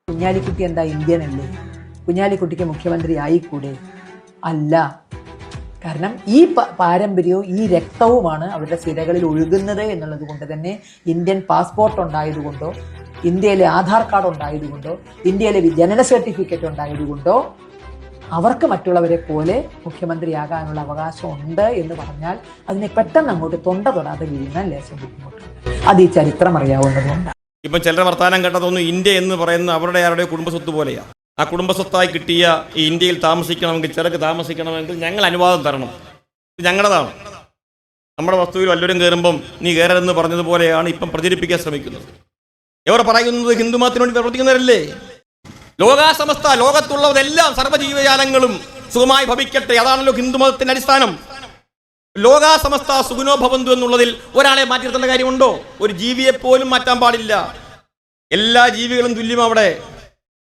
കുഞ്ഞാലിക്കുട്ടി എന്താ ഇന്ത്യൻ അല്ലേ? കുഞ്ഞാലിക്കുട്ടിക്ക് മുഖ്യമന്ത്രി ആയിക്കൂടെ? അല്ല. കാരണം ഈ പാരമ്പര്യവും ഈ രക്തവുമാണ് അവരുടെ സിരകളിൽ ഒഴുകുന്നത് എന്നുള്ളത് കൊണ്ട് തന്നെ ഇന്ത്യൻ പാസ്പോർട്ട് ഉണ്ടായതുകൊണ്ടോ, ഇന്ത്യയിലെ ആധാർ കാർഡ് ഉണ്ടായതുകൊണ്ടോ, ഇന്ത്യയിലെ ജനന സർട്ടിഫിക്കറ്റ് ഉണ്ടായതുകൊണ്ടോ അവർക്ക് മറ്റുള്ളവരെ പോലെ മുഖ്യമന്ത്രിയാകാനുള്ള അവകാശം ഉണ്ട് എന്ന് പറഞ്ഞാൽ അതിനെ പെട്ടെന്ന് അങ്ങോട്ട് തൊണ്ട തൊടാതെ വീഴുന്ന ലേശം ബുദ്ധിമുട്ടുണ്ട്. അത് ഈ ചരിത്രം അറിയാവുന്നതുകൊണ്ടാണ്. ഇപ്പം ചിലർ വർത്തമാനം കേട്ടതൊന്നും ഇന്ത്യ എന്ന് പറയുന്ന അവരുടെ ആരുടെ കുടുംബസ്വത്ത് പോലെയാണ്. ആ കുടുംബസ്വത്തായി കിട്ടിയ ഈ ഇന്ത്യയിൽ താമസിക്കണമെങ്കിൽ, ചിലർക്ക് താമസിക്കണമെങ്കിൽ ഞങ്ങൾ അനുവാദം തരണം. ഇത് ഞങ്ങളുടേതാണ്. നമ്മുടെ വസ്തുവിൽ വല്ലവരും കയറുമ്പം നീ കയറരുതെന്ന് പറഞ്ഞതുപോലെയാണ് ഇപ്പം പ്രചരിപ്പിക്കാൻ ശ്രമിക്കുന്നത്. ഇവർ പറയുന്നത് ഹിന്ദുമതത്തിന് വേണ്ടി പ്രവർത്തിക്കുന്നവരല്ലേ? ലോകാസമസ്ത, ലോകത്തുള്ളതെല്ലാം സർവ്വജീവജാലങ്ങളും സുഖമായി ഭവിക്കട്ടെ, അതാണല്ലോ ഹിന്ദുമതത്തിന്റെ അടിസ്ഥാനം. ലോകാസമസ്ത സുഖിനോ ഭവന്തു എന്നുള്ളതിൽ ഒരാളെ മാറ്റി നിർത്തേണ്ട കാര്യമുണ്ടോ? ഒരു ജീവിയെ പോലും മാറ്റാൻ പാടില്ല. എല്ലാ ജീവികളും തുല്യം. അവിടെ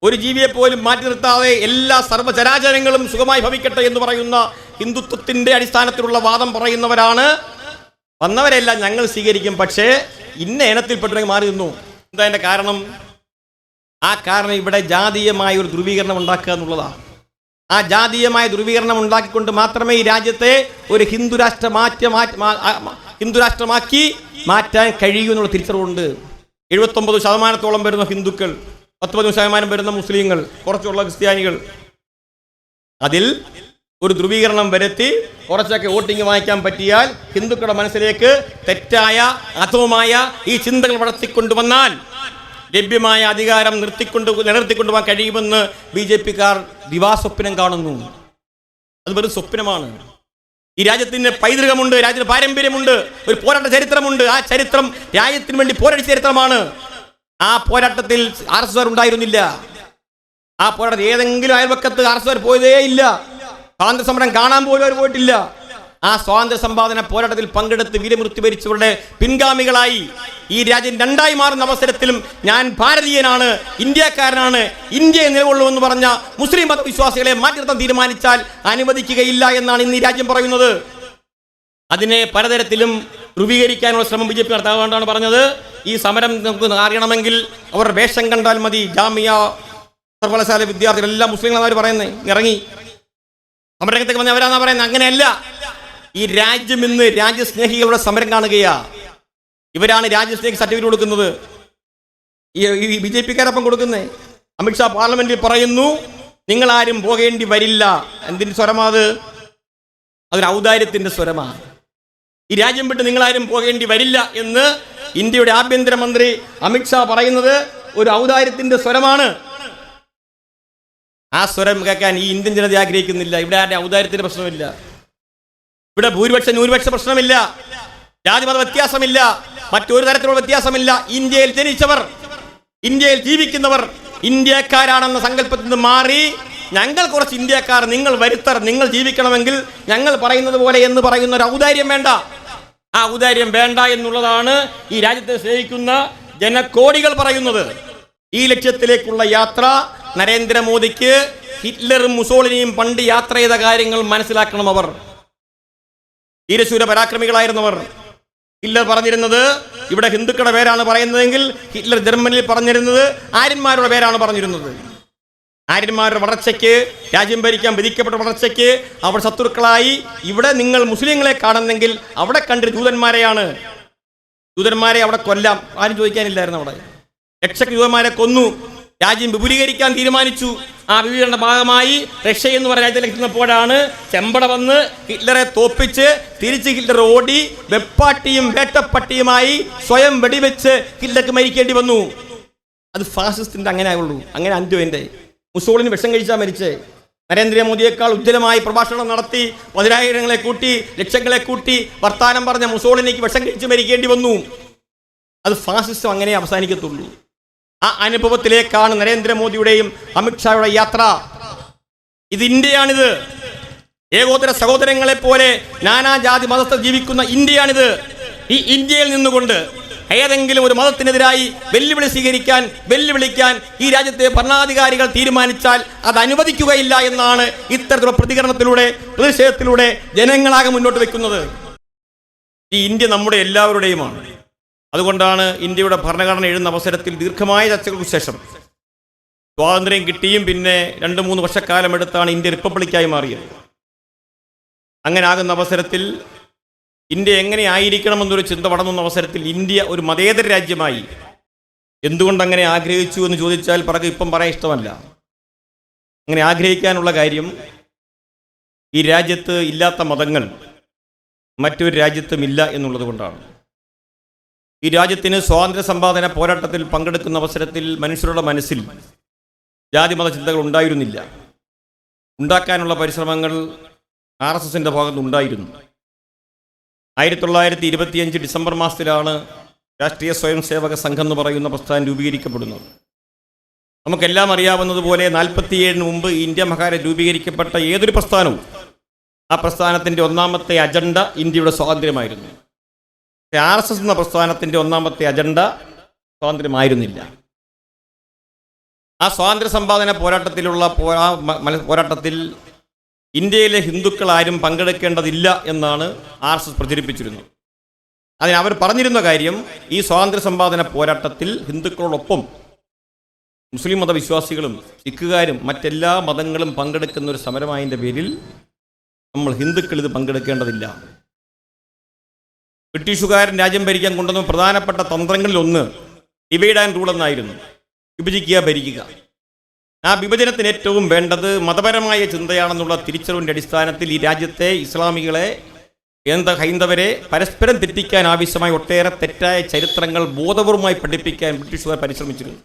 ഒരു ജീവിയെ പോലും മാറ്റി നിർത്താതെ എല്ലാ സർവ്വചരാചരങ്ങളും സുഖമായി ഭവിക്കട്ടെ എന്ന് പറയുന്ന ഹിന്ദുത്വത്തിന്റെ അടിസ്ഥാനത്തിലുള്ള വാദം പറയുന്നവരാണ്. വന്നവരെല്ലാം ഞങ്ങൾ സ്വീകരിക്കും, പക്ഷേ ഇന്ന ഇനത്തിൽപ്പെട്ടവരെ മാറി നിന്നു. എന്താ അതിന്റെ കാരണം? ആ കാരണം ഇവിടെ ജാതീയമായ ഒരു ധ്രുവീകരണം ഉണ്ടാക്കുക എന്നുള്ളതാണ്. ആ ജാതീയമായ ധ്രുവീകരണം ഉണ്ടാക്കിക്കൊണ്ട് മാത്രമേ ഈ രാജ്യത്തെ ഒരു ഹിന്ദുരാഷ്ട്രമാക്കി മാറ്റാൻ കഴിയൂ എന്നുള്ള തിരിച്ചറിവുണ്ട്. 79% വരുന്ന ഹിന്ദുക്കൾ, 19% വരുന്ന മുസ്ലിങ്ങൾ, കുറച്ചുള്ള ക്രിസ്ത്യാനികൾ. അതിൽ ഒരു ധ്രുവീകരണം വരുത്തി കുറച്ചൊക്കെ വോട്ടിംഗ് വാങ്ങിക്കാൻ പറ്റിയാൽ ഹിന്ദുക്കളുടെ മനസ്സിലേക്ക് തെറ്റായ അധമമായ ഈ ചിന്തകൾ വളർത്തിക്കൊണ്ടുവന്നാൽ ലഭ്യമായ അധികാരം നിലനിർത്തിക്കൊണ്ടുപോകാൻ കഴിയുമെന്ന് BJP-ക്കാർ ദിവാസ്വപ്നം കാണുന്നു. അത് വെറും സ്വപ്നമാണ്. ഈ രാജ്യത്തിന് പൈതൃകമുണ്ട്, രാജ്യത്തിന് പാരമ്പര്യമുണ്ട്, ഒരു പോരാട്ട ചരിത്രമുണ്ട്. ആ ചരിത്രം രാജ്യത്തിന് വേണ്ടി പോരാടിയ ചരിത്രമാണ്. ആ പോരാട്ടത്തിൽ RSS ഉണ്ടായിരുന്നില്ല. ആ പോരാട്ടത്തിൽ ഏതെങ്കിലും അയൽവക്കത്ത് RSS പോയതേ ഇല്ല. സ്വാതന്ത്ര്യ സമരം കാണാൻ പോലും അവർ പോയിട്ടില്ല. ആ സ്വാതന്ത്ര്യ സമ്പാദന പോരാട്ടത്തിൽ പങ്കെടുത്ത് വീരമൃത്യു വരിച്ചവരുടെ പിൻഗാമികളായി ഈ രാജ്യം രണ്ടായി മാറുന്ന അവസരത്തിലും ഞാൻ ഭാരതീയനാണ്, ഇന്ത്യക്കാരനാണ്, ഇന്ത്യയെ നിലകൊള്ളൂ എന്ന് പറഞ്ഞ മുസ്ലിം മതവിശ്വാസികളെ മാറ്റി നിർത്താൻ തീരുമാനിച്ചാൽ അനുവദിക്കുകയില്ല എന്നാണ് ഇന്ന് ഈ രാജ്യം പറയുന്നത്. അതിനെ പലതരത്തിലും ധ്രുവീകരിക്കാനുള്ള ശ്രമം BJP നടത്താൻ പറഞ്ഞത്. ഈ സമരം നമുക്ക് അറിയണമെങ്കിൽ അവർ വേഷം കണ്ടാൽ മതി. ജാമിയ സർവകലാശാല വിദ്യാർത്ഥികളെല്ലാം മുസ്ലിങ്ങളാണ് പറയുന്നത്. ഇറങ്ങി സമരരംഗത്തേക്ക് വന്നവരാന്നാ പറയുന്നത്. അങ്ങനെയല്ല. ഈ രാജ്യം ഇന്ന് രാജ്യസ്നേഹികളുടെ സമരം കാണുകയാ. ഇവരാണ് രാജ്യസ്നേഹി സർട്ടിഫിക്കറ്റ് കൊടുക്കുന്നത്. ഈ BJP-ക്കാരൊപ്പം കൊടുക്കുന്നേ. അമിത്ഷാ പാർലമെന്റിൽ പറയുന്നു നിങ്ങൾ ആരും പോകേണ്ടി വരില്ല. എന്തിന്റെ സ്വരമാ അത്? അതൊരു ഔദാര്യത്തിന്റെ സ്വരമാണ്. ഈ രാജ്യം വിട്ട് നിങ്ങളാരും പോകേണ്ടി വരില്ല എന്ന് ഇന്ത്യയുടെ ആഭ്യന്തരമന്ത്രി അമിത്ഷാ പറയുന്നത് ഒരു ഔദാര്യത്തിന്റെ സ്വരമാണ്. ആ സ്വരം കേൾക്കാൻ ഈ ഇന്ത്യൻ ജനത ആഗ്രഹിക്കുന്നില്ല. ഇവിടെ ആരുടെ ഔദാര്യത്തിന്റെ പ്രശ്നമില്ല. ഇവിടെ ന്യൂനപക്ഷ പ്രശ്നമില്ല, ജാതിമത വ്യത്യാസമില്ല, മറ്റൊരു തരത്തിലുള്ള വ്യത്യാസമില്ല. ഇന്ത്യയിൽ ജനിച്ചവർ, ഇന്ത്യയിൽ ജീവിക്കുന്നവർ ഇന്ത്യക്കാരാണെന്ന സങ്കല്പത്തിൽ നിന്ന് മാറി ഞങ്ങൾ കുറച്ച് ഇന്ത്യക്കാർ, നിങ്ങൾ വരുത്തർ, നിങ്ങൾ ജീവിക്കണമെങ്കിൽ ഞങ്ങൾ പറയുന്നത് പോലെ എന്ന് പറയുന്ന ഒരു ഔദാര്യം വേണ്ട. ആ ഔദാര്യം വേണ്ട എന്നുള്ളതാണ് ഈ രാജ്യത്തെ സ്നേഹിക്കുന്ന ജനകോടികൾ പറയുന്നത്. ഈ ലക്ഷ്യത്തിലേക്കുള്ള യാത്ര നരേന്ദ്രമോദിക്ക് ഹിറ്റ്ലറും മുസോളിനിയും പണ്ട് യാത്ര ചെയ്ത കാര്യങ്ങൾ മനസ്സിലാക്കണം. അവർ ധീരശൂര പരാക്രമികളായിരുന്നവർ. ഹിറ്റ്ലർ പറഞ്ഞിരുന്നത് ഇവിടെ ഹിന്ദുക്കളുടെ പേരാണ് പറയുന്നതെങ്കിൽ ഹിറ്റ്ലർ ജർമ്മനിയിൽ പറഞ്ഞിരുന്നത് ആര്യന്മാരുടെ പേരാണ് പറഞ്ഞിരുന്നത്. ആര്യന്മാരുടെ വളർച്ചയ്ക്ക്, രാജ്യം ഭരിക്കാൻ വിധിക്കപ്പെട്ട വളർച്ചയ്ക്ക് അവർ ശത്രുക്കളായി. ഇവിടെ നിങ്ങൾ മുസ്ലിങ്ങളെ കാണുന്നെങ്കിൽ അവിടെ കണ്ടിട്ട് ജൂതന്മാരെയാണ്. ജൂതന്മാരെ അവിടെ കൊല്ലാം, ആരും ചോദിക്കാനില്ലായിരുന്നു. അവിടെ ലക്ഷക്കണക്കിന് ജൂതന്മാരെ കൊന്നു. രാജ്യം വിപുലീകരിക്കാൻ തീരുമാനിച്ചു. ആ വിപുലീകരണ ഭാഗമായി റഷ്യ എന്ന് പറഞ്ഞ രാജ്യത്തിലേക്ക് എത്തുന്നപ്പോഴാണ് ചെമ്പട വന്ന് ഹിറ്റ്ലറെ തോപ്പിച്ച് തിരിച്ച് ഹിറ്റ്ലർ ഓടി വെപ്പാട്ടിയും വേട്ടപ്പട്ടിയുമായി സ്വയം വെടിവെച്ച് ഹിറ്റ്ലർക്ക് മരിക്കേണ്ടി വന്നു. അത് ഫാസിസ്റ്റിന്റെ അങ്ങനെ ആയുള്ളൂ. അങ്ങനെ അന്ത്യോന്റെ മുസോളിനി വിഷം കഴിച്ചാൽ മരിച്ചേ. നരേന്ദ്രമോദിയേക്കാൾ ഉജ്ജ്വലമായി പ്രഭാഷണം നടത്തി 10,000-ങ്ങളെ കൂട്ടി, ലക്ഷങ്ങളെ കൂട്ടി വർത്താനം പറഞ്ഞ മുസോളിനിക്ക് വിഷം കഴിച്ച് മരിക്കേണ്ടി വന്നു. അത് ഫാസിസം അങ്ങനെ അവസാനിക്കത്തുള്ളൂ. ആ അനുഭവത്തിലേക്കാണ് നരേന്ദ്രമോദിയുടെയും അമിത്ഷായുടെ യാത്ര. ഇത് ഇന്ത്യയാണിത്. ഏകോദര സഹോദരങ്ങളെ പോലെ നാനാജാതി മതസ്ഥർ ജീവിക്കുന്ന ഇന്ത്യയാണിത്. ഈ ഇന്ത്യയിൽ നിന്നുകൊണ്ട് ഏതെങ്കിലും ഒരു മതത്തിനെതിരായി വെല്ലുവിളിക്കാൻ ഈ രാജ്യത്തെ ഭരണാധികാരികൾ തീരുമാനിച്ചാൽ അത് അനുവദിക്കുകയില്ല എന്നാണ് ഇത്തരത്തിലുള്ള പ്രതിഷേധത്തിലൂടെ ജനങ്ങളാകെ മുന്നോട്ട് വെക്കുന്നത്. ഈ ഇന്ത്യ നമ്മുടെ എല്ലാവരുടെയുമാണ്. അതുകൊണ്ടാണ് ഇന്ത്യയുടെ ഭരണഘടന എഴുതുന്ന അവസരത്തിൽ ദീർഘമായ ചർച്ചകൾക്ക് ശേഷം സ്വാതന്ത്ര്യം കിട്ടിയും പിന്നെ 2-3 വർഷക്കാലം എടുത്താണ് ഇന്ത്യ റിപ്പബ്ലിക്കായി മാറിയത്. അങ്ങനെ ആകുന്ന അവസരത്തിൽ ഇന്ത്യ എങ്ങനെ ആയിരിക്കണമെന്നൊരു ചിന്ത വളർന്നുന്ന അവസരത്തിൽ ഇന്ത്യ ഒരു മതേതര രാജ്യമായി എന്തുകൊണ്ടങ്ങനെ ആഗ്രഹിച്ചു എന്ന് ചോദിച്ചാൽ ഇപ്പം പറയാൻ ഇഷ്ടമല്ല. അങ്ങനെ ആഗ്രഹിക്കാനുള്ള കാര്യം, ഈ രാജ്യത്ത് ഇല്ലാത്ത മതങ്ങൾ മറ്റൊരു രാജ്യത്തും ഇല്ല എന്നുള്ളത് കൊണ്ടാണ്. ഈ രാജ്യത്തിന് സ്വാതന്ത്ര്യ സമ്പാദന പോരാട്ടത്തിൽ പങ്കെടുക്കുന്ന അവസരത്തിൽ മനുഷ്യരുടെ മനസ്സിൽ ജാതിമത ചിന്തകൾ ഉണ്ടായിരുന്നില്ല. ഉണ്ടാക്കാനുള്ള പരിശ്രമങ്ങൾ RSSന്റെ ഭാഗത്ത് ഉണ്ടായിരുന്നു. 1925 ഡിസംബർ മാസത്തിലാണ് രാഷ്ട്രീയ സ്വയം സേവക സംഘം എന്ന് പറയുന്ന പ്രസ്ഥാനം രൂപീകരിക്കപ്പെടുന്നത്. നമുക്കെല്ലാം അറിയാവുന്നതുപോലെ 47 മുമ്പ് ഇന്ത്യ മഹാരാജ്യം രൂപീകരിക്കപ്പെട്ട ഏതൊരു പ്രസ്ഥാനവും ആ പ്രസ്ഥാനത്തിൻ്റെ ഒന്നാമത്തെ അജണ്ട ഇന്ത്യയുടെ സ്വാതന്ത്ര്യമായിരുന്നു. RSS എന്ന പ്രസ്ഥാനത്തിൻ്റെ ഒന്നാമത്തെ അജണ്ട സ്വാതന്ത്ര്യമായിരുന്നില്ല. ആ സ്വാതന്ത്ര്യ സമ്പാദന പോരാട്ടത്തിൽ ഇന്ത്യയിലെ ഹിന്ദുക്കൾ ആരും പങ്കെടുക്കേണ്ടതില്ല എന്നാണ് RSS പ്രചരിപ്പിച്ചിരുന്നത്. അതിന് അവർ പറഞ്ഞിരുന്ന കാര്യം, ഈ സ്വാതന്ത്ര്യ സമ്പാദന പോരാട്ടത്തിൽ ഹിന്ദുക്കളോടൊപ്പം മുസ്ലിം മതവിശ്വാസികളും സിഖുകാരും മറ്റെല്ലാ മതങ്ങളും പങ്കെടുക്കുന്ന ഒരു സമരമായതിൻ്റെ പേരിൽ നമ്മൾ ഹിന്ദുക്കൾ ഇത് പങ്കെടുക്കേണ്ടതില്ല. ബ്രിട്ടീഷുകാരൻ രാജ്യം ഭരിക്കാൻ കൊണ്ടുവന്ന പ്രധാനപ്പെട്ട തന്ത്രങ്ങളിലൊന്ന് ഡിവൈഡ് ആൻഡ് റൂൾ എന്നായിരുന്നു. വിഭജിക്കുക, ഭരിക്കുക. ആ വിഭജനത്തിന് ഏറ്റവും വേണ്ടത് മതപരമായ ചിന്തയാണെന്നുള്ള തിരിച്ചറിവിൻ്റെ അടിസ്ഥാനത്തിൽ ഈ രാജ്യത്തെ ഇസ്ലാമികളെ, ഹൈന്ദവരെ പരസ്പരം തെറ്റിക്കാൻ ആവശ്യമായ ഒട്ടേറെ തെറ്റായ ചരിത്രങ്ങൾ ബോധപൂർവമായി പഠിപ്പിക്കാൻ ബ്രിട്ടീഷുകാർ പരിശ്രമിച്ചിരുന്നു.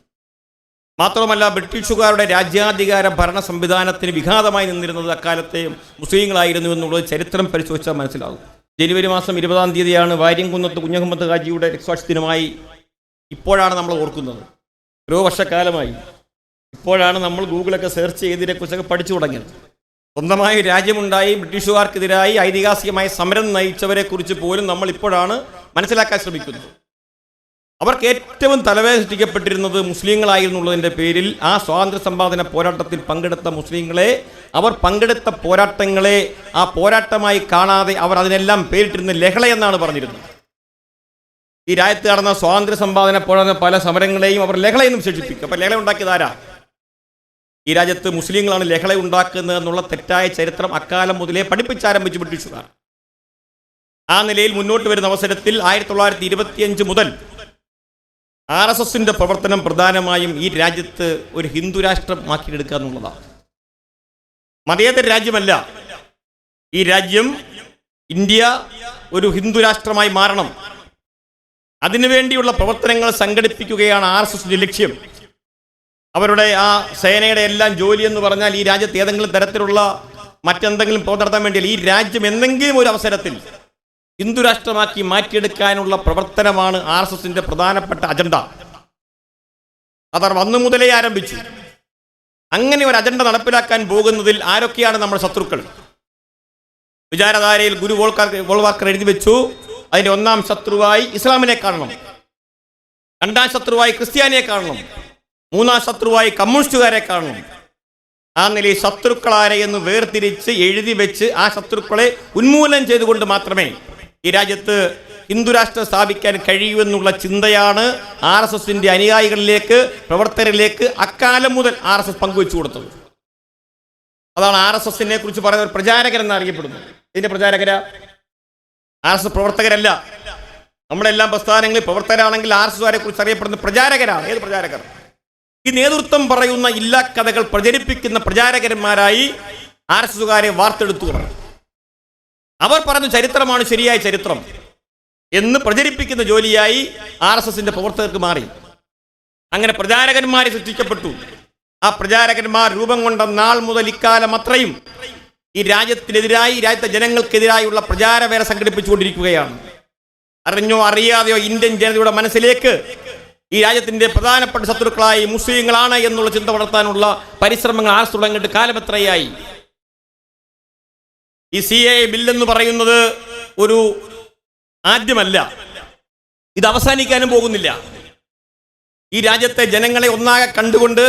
മാത്രമല്ല, ബ്രിട്ടീഷുകാരുടെ രാജ്യാധികാര ഭരണ സംവിധാനത്തിന് വിഘാതമായി നിന്നിരുന്നത് അക്കാലത്തെ മുസ്ലിങ്ങളായിരുന്നു എന്നുള്ളത് ചരിത്രം പരിശോധിച്ചാൽ മനസ്സിലാകും. ജനുവരി മാസം 20-ാം തീയതിയാണ് വാര്യംകുന്നത്ത് കുഞ്ഞഹമ്മദ് ഹാജിയുടെ രക്തസാക്ഷി ദിനമായി ഇപ്പോഴാണ് നമ്മൾ ഓർക്കുന്നത്. ഓരോ വർഷക്കാലമായി ഇപ്പോഴാണ് നമ്മൾ ഗൂഗിളൊക്കെ സെർച്ച് ചെയ്തതിനെക്കുറിച്ചൊക്കെ പഠിച്ചു തുടങ്ങിയത്. സ്വന്തമായി രാജ്യമുണ്ടായി ബ്രിട്ടീഷുകാർക്കെതിരായി ഐതിഹാസികമായ സമരം നയിച്ചവരെക്കുറിച്ച് പോലും നമ്മൾ ഇപ്പോഴാണ് മനസ്സിലാക്കാൻ ശ്രമിക്കുന്നത്. അവർക്ക് ഏറ്റവും തലവേദന സൃഷ്ടിക്കപ്പെട്ടിരുന്നത് മുസ്ലിങ്ങളായിരുന്നുള്ളതിൻ്റെ പേരിൽ ആ സ്വാതന്ത്ര്യ സമ്പാദന പോരാട്ടത്തിൽ പങ്കെടുത്ത മുസ്ലിങ്ങളെ, അവർ പങ്കെടുത്ത പോരാട്ടങ്ങളെ ആ പോരാട്ടമായി കാണാതെ അവർ അതിനെല്ലാം പേരിട്ടിരുന്ന ലഹളയെന്നാണ് പറഞ്ഞിരുന്നത്. ഈ രാജ്യത്ത് നടന്ന സ്വാതന്ത്ര്യ സമ്പാദന പോരാട്ട പല സമരങ്ങളെയും അവർ ലഹളയെന്നും വിശേഷിപ്പിക്കും. അപ്പം ലഹള ഉണ്ടാക്കിയതാരാ? ഈ രാജ്യത്ത് മുസ്ലിങ്ങളാണ് ലഹള ഉണ്ടാക്കുന്നത് എന്നുള്ള തെറ്റായ ചരിത്രം അക്കാലം മുതലേ പഠിപ്പിച്ചാരംഭിച്ചു ബ്രിട്ടീഷുകാർ. ആ നിലയിൽ മുന്നോട്ട് വരുന്ന അവസരത്തിൽ 1925 മുതൽ RSSന്റെ പ്രവർത്തനം പ്രധാനമായും ഈ രാജ്യത്ത് ഒരു ഹിന്ദു രാഷ്ട്രമാക്കിയെടുക്കുക എന്നുള്ളതാണ്. മതേതര രാജ്യമല്ല ഈ രാജ്യം. ഇന്ത്യ ഒരു ഹിന്ദു രാഷ്ട്രമായി മാറണം. അതിനുവേണ്ടിയുള്ള പ്രവർത്തനങ്ങൾ സംഘടിപ്പിക്കുകയാണ് RSSന്റെ ലക്ഷ്യം. അവരുടെ ആ സേനയുടെ എല്ലാം ജോലി എന്ന് പറഞ്ഞാൽ ഈ രാജ്യത്ത് ഏതെങ്കിലും തരത്തിലുള്ള മറ്റെന്തെങ്കിലും നടത്താൻ വേണ്ടിയല്ല. ഈ രാജ്യം എന്തെങ്കിലും ഒരു അവസരത്തിൽ ഹിന്ദു രാഷ്ട്രമാക്കി മാറ്റിയെടുക്കാനുള്ള പ്രവർത്തനമാണ് RSSന്റെ പ്രധാനപ്പെട്ട അജണ്ട. അതർ അന്നു മുതലേ ആരംഭിച്ചു. അങ്ങനെ ഒരു അജണ്ട നടപ്പിലാക്കാൻ പോകുന്നതിൽ ആരൊക്കെയാണ് നമ്മുടെ ശത്രുക്കൾ? വിചാരധാരയിൽ ഗുരു വോൾവാക്കർ എഴുതി വെച്ചു, അതിൻ്റെ ഒന്നാം ശത്രുവായി ഇസ്ലാമിനെ കാണണം, രണ്ടാം ശത്രുവായി ക്രിസ്ത്യാനിയെ കാണണം, മൂന്നാം ശത്രുവായി കമ്മ്യൂണിസ്റ്റുകാരെ കാണണം. ആ നിലയിൽ ശത്രുക്കളാരെ എന്ന് വേർതിരിച്ച് എഴുതി വെച്ച് ആ ശത്രുക്കളെ ഉന്മൂലനം ചെയ്തുകൊണ്ട് മാത്രമേ ഈ രാജ്യത്ത് ഹിന്ദുരാഷ്ട്രം സ്ഥാപിക്കാൻ കഴിയൂ എന്നുള്ള ചിന്തയാണ് RSSന്റെ അനുയായികളിലേക്ക്, പ്രവർത്തകരിലേക്ക് അക്കാലം മുതൽ RSS പങ്കുവെച്ചു കൊടുത്തത്. അതാണ് RSSനെ കുറിച്ച് പറയുന്ന ഒരു പ്രചാരകൻ എന്നറിയപ്പെടുന്നത്. ഇതിന്റെ പ്രചാരകര RSS പ്രവർത്തകരല്ല. നമ്മളെല്ലാം പ്രസ്ഥാനങ്ങളിൽ പ്രവർത്തകരാണെങ്കിൽ RSSകാരെ കുറിച്ച് അറിയപ്പെടുന്ന പ്രചാരകരാണ്. ഏത് പ്രചാരകർ? ഈ നേതൃത്വം പറയുന്ന ഇല്ലാ കഥകൾ പ്രചരിപ്പിക്കുന്ന പ്രചാരകന്മാരായി RSSകാരെ വാർത്തെടുത്തു. അവർ പറഞ്ഞ ചരിത്രമാണ് ശരിയായ ചരിത്രം എന്ന് പ്രചരിപ്പിക്കുന്ന ജോലിയായി RSSന്റെ പ്രവർത്തകർക്ക് മാറി. അങ്ങനെ പ്രചാരകന്മാരെ സൃഷ്ടിക്കപ്പെട്ടു. ആ പ്രചാരകന്മാർ രൂപം കൊണ്ട നാൾ മുതൽ ഇക്കാലം അത്രയും ഈ രാജ്യത്തിനെതിരായി, രാജ്യത്തെ ജനങ്ങൾക്കെതിരായുള്ള പ്രചാരവേല സംഘടിപ്പിച്ചുകൊണ്ടിരിക്കുകയാണ്. അറിഞ്ഞോ അറിയാതെയോ ഇന്ത്യൻ ജനതയുടെ മനസ്സിലേക്ക് ഈ രാജ്യത്തിന്റെ പ്രധാനപ്പെട്ട ശത്രുക്കളായി മുസ്ലിങ്ങളാണ് എന്നുള്ള ചിന്ത വളർത്താനുള്ള പരിശ്രമങ്ങൾ RSS തുടങ്ങിയിട്ട് കാലം എത്രയായി? ഈ CAA ബില്ലെന്ന് പറയുന്നത് ഒരു ആദ്യമല്ല, ഇത് അവസാനിക്കാനും പോകുന്നില്ല. ഈ രാജ്യത്തെ ജനങ്ങളെ ഒന്നാകെ കണ്ടുകൊണ്ട്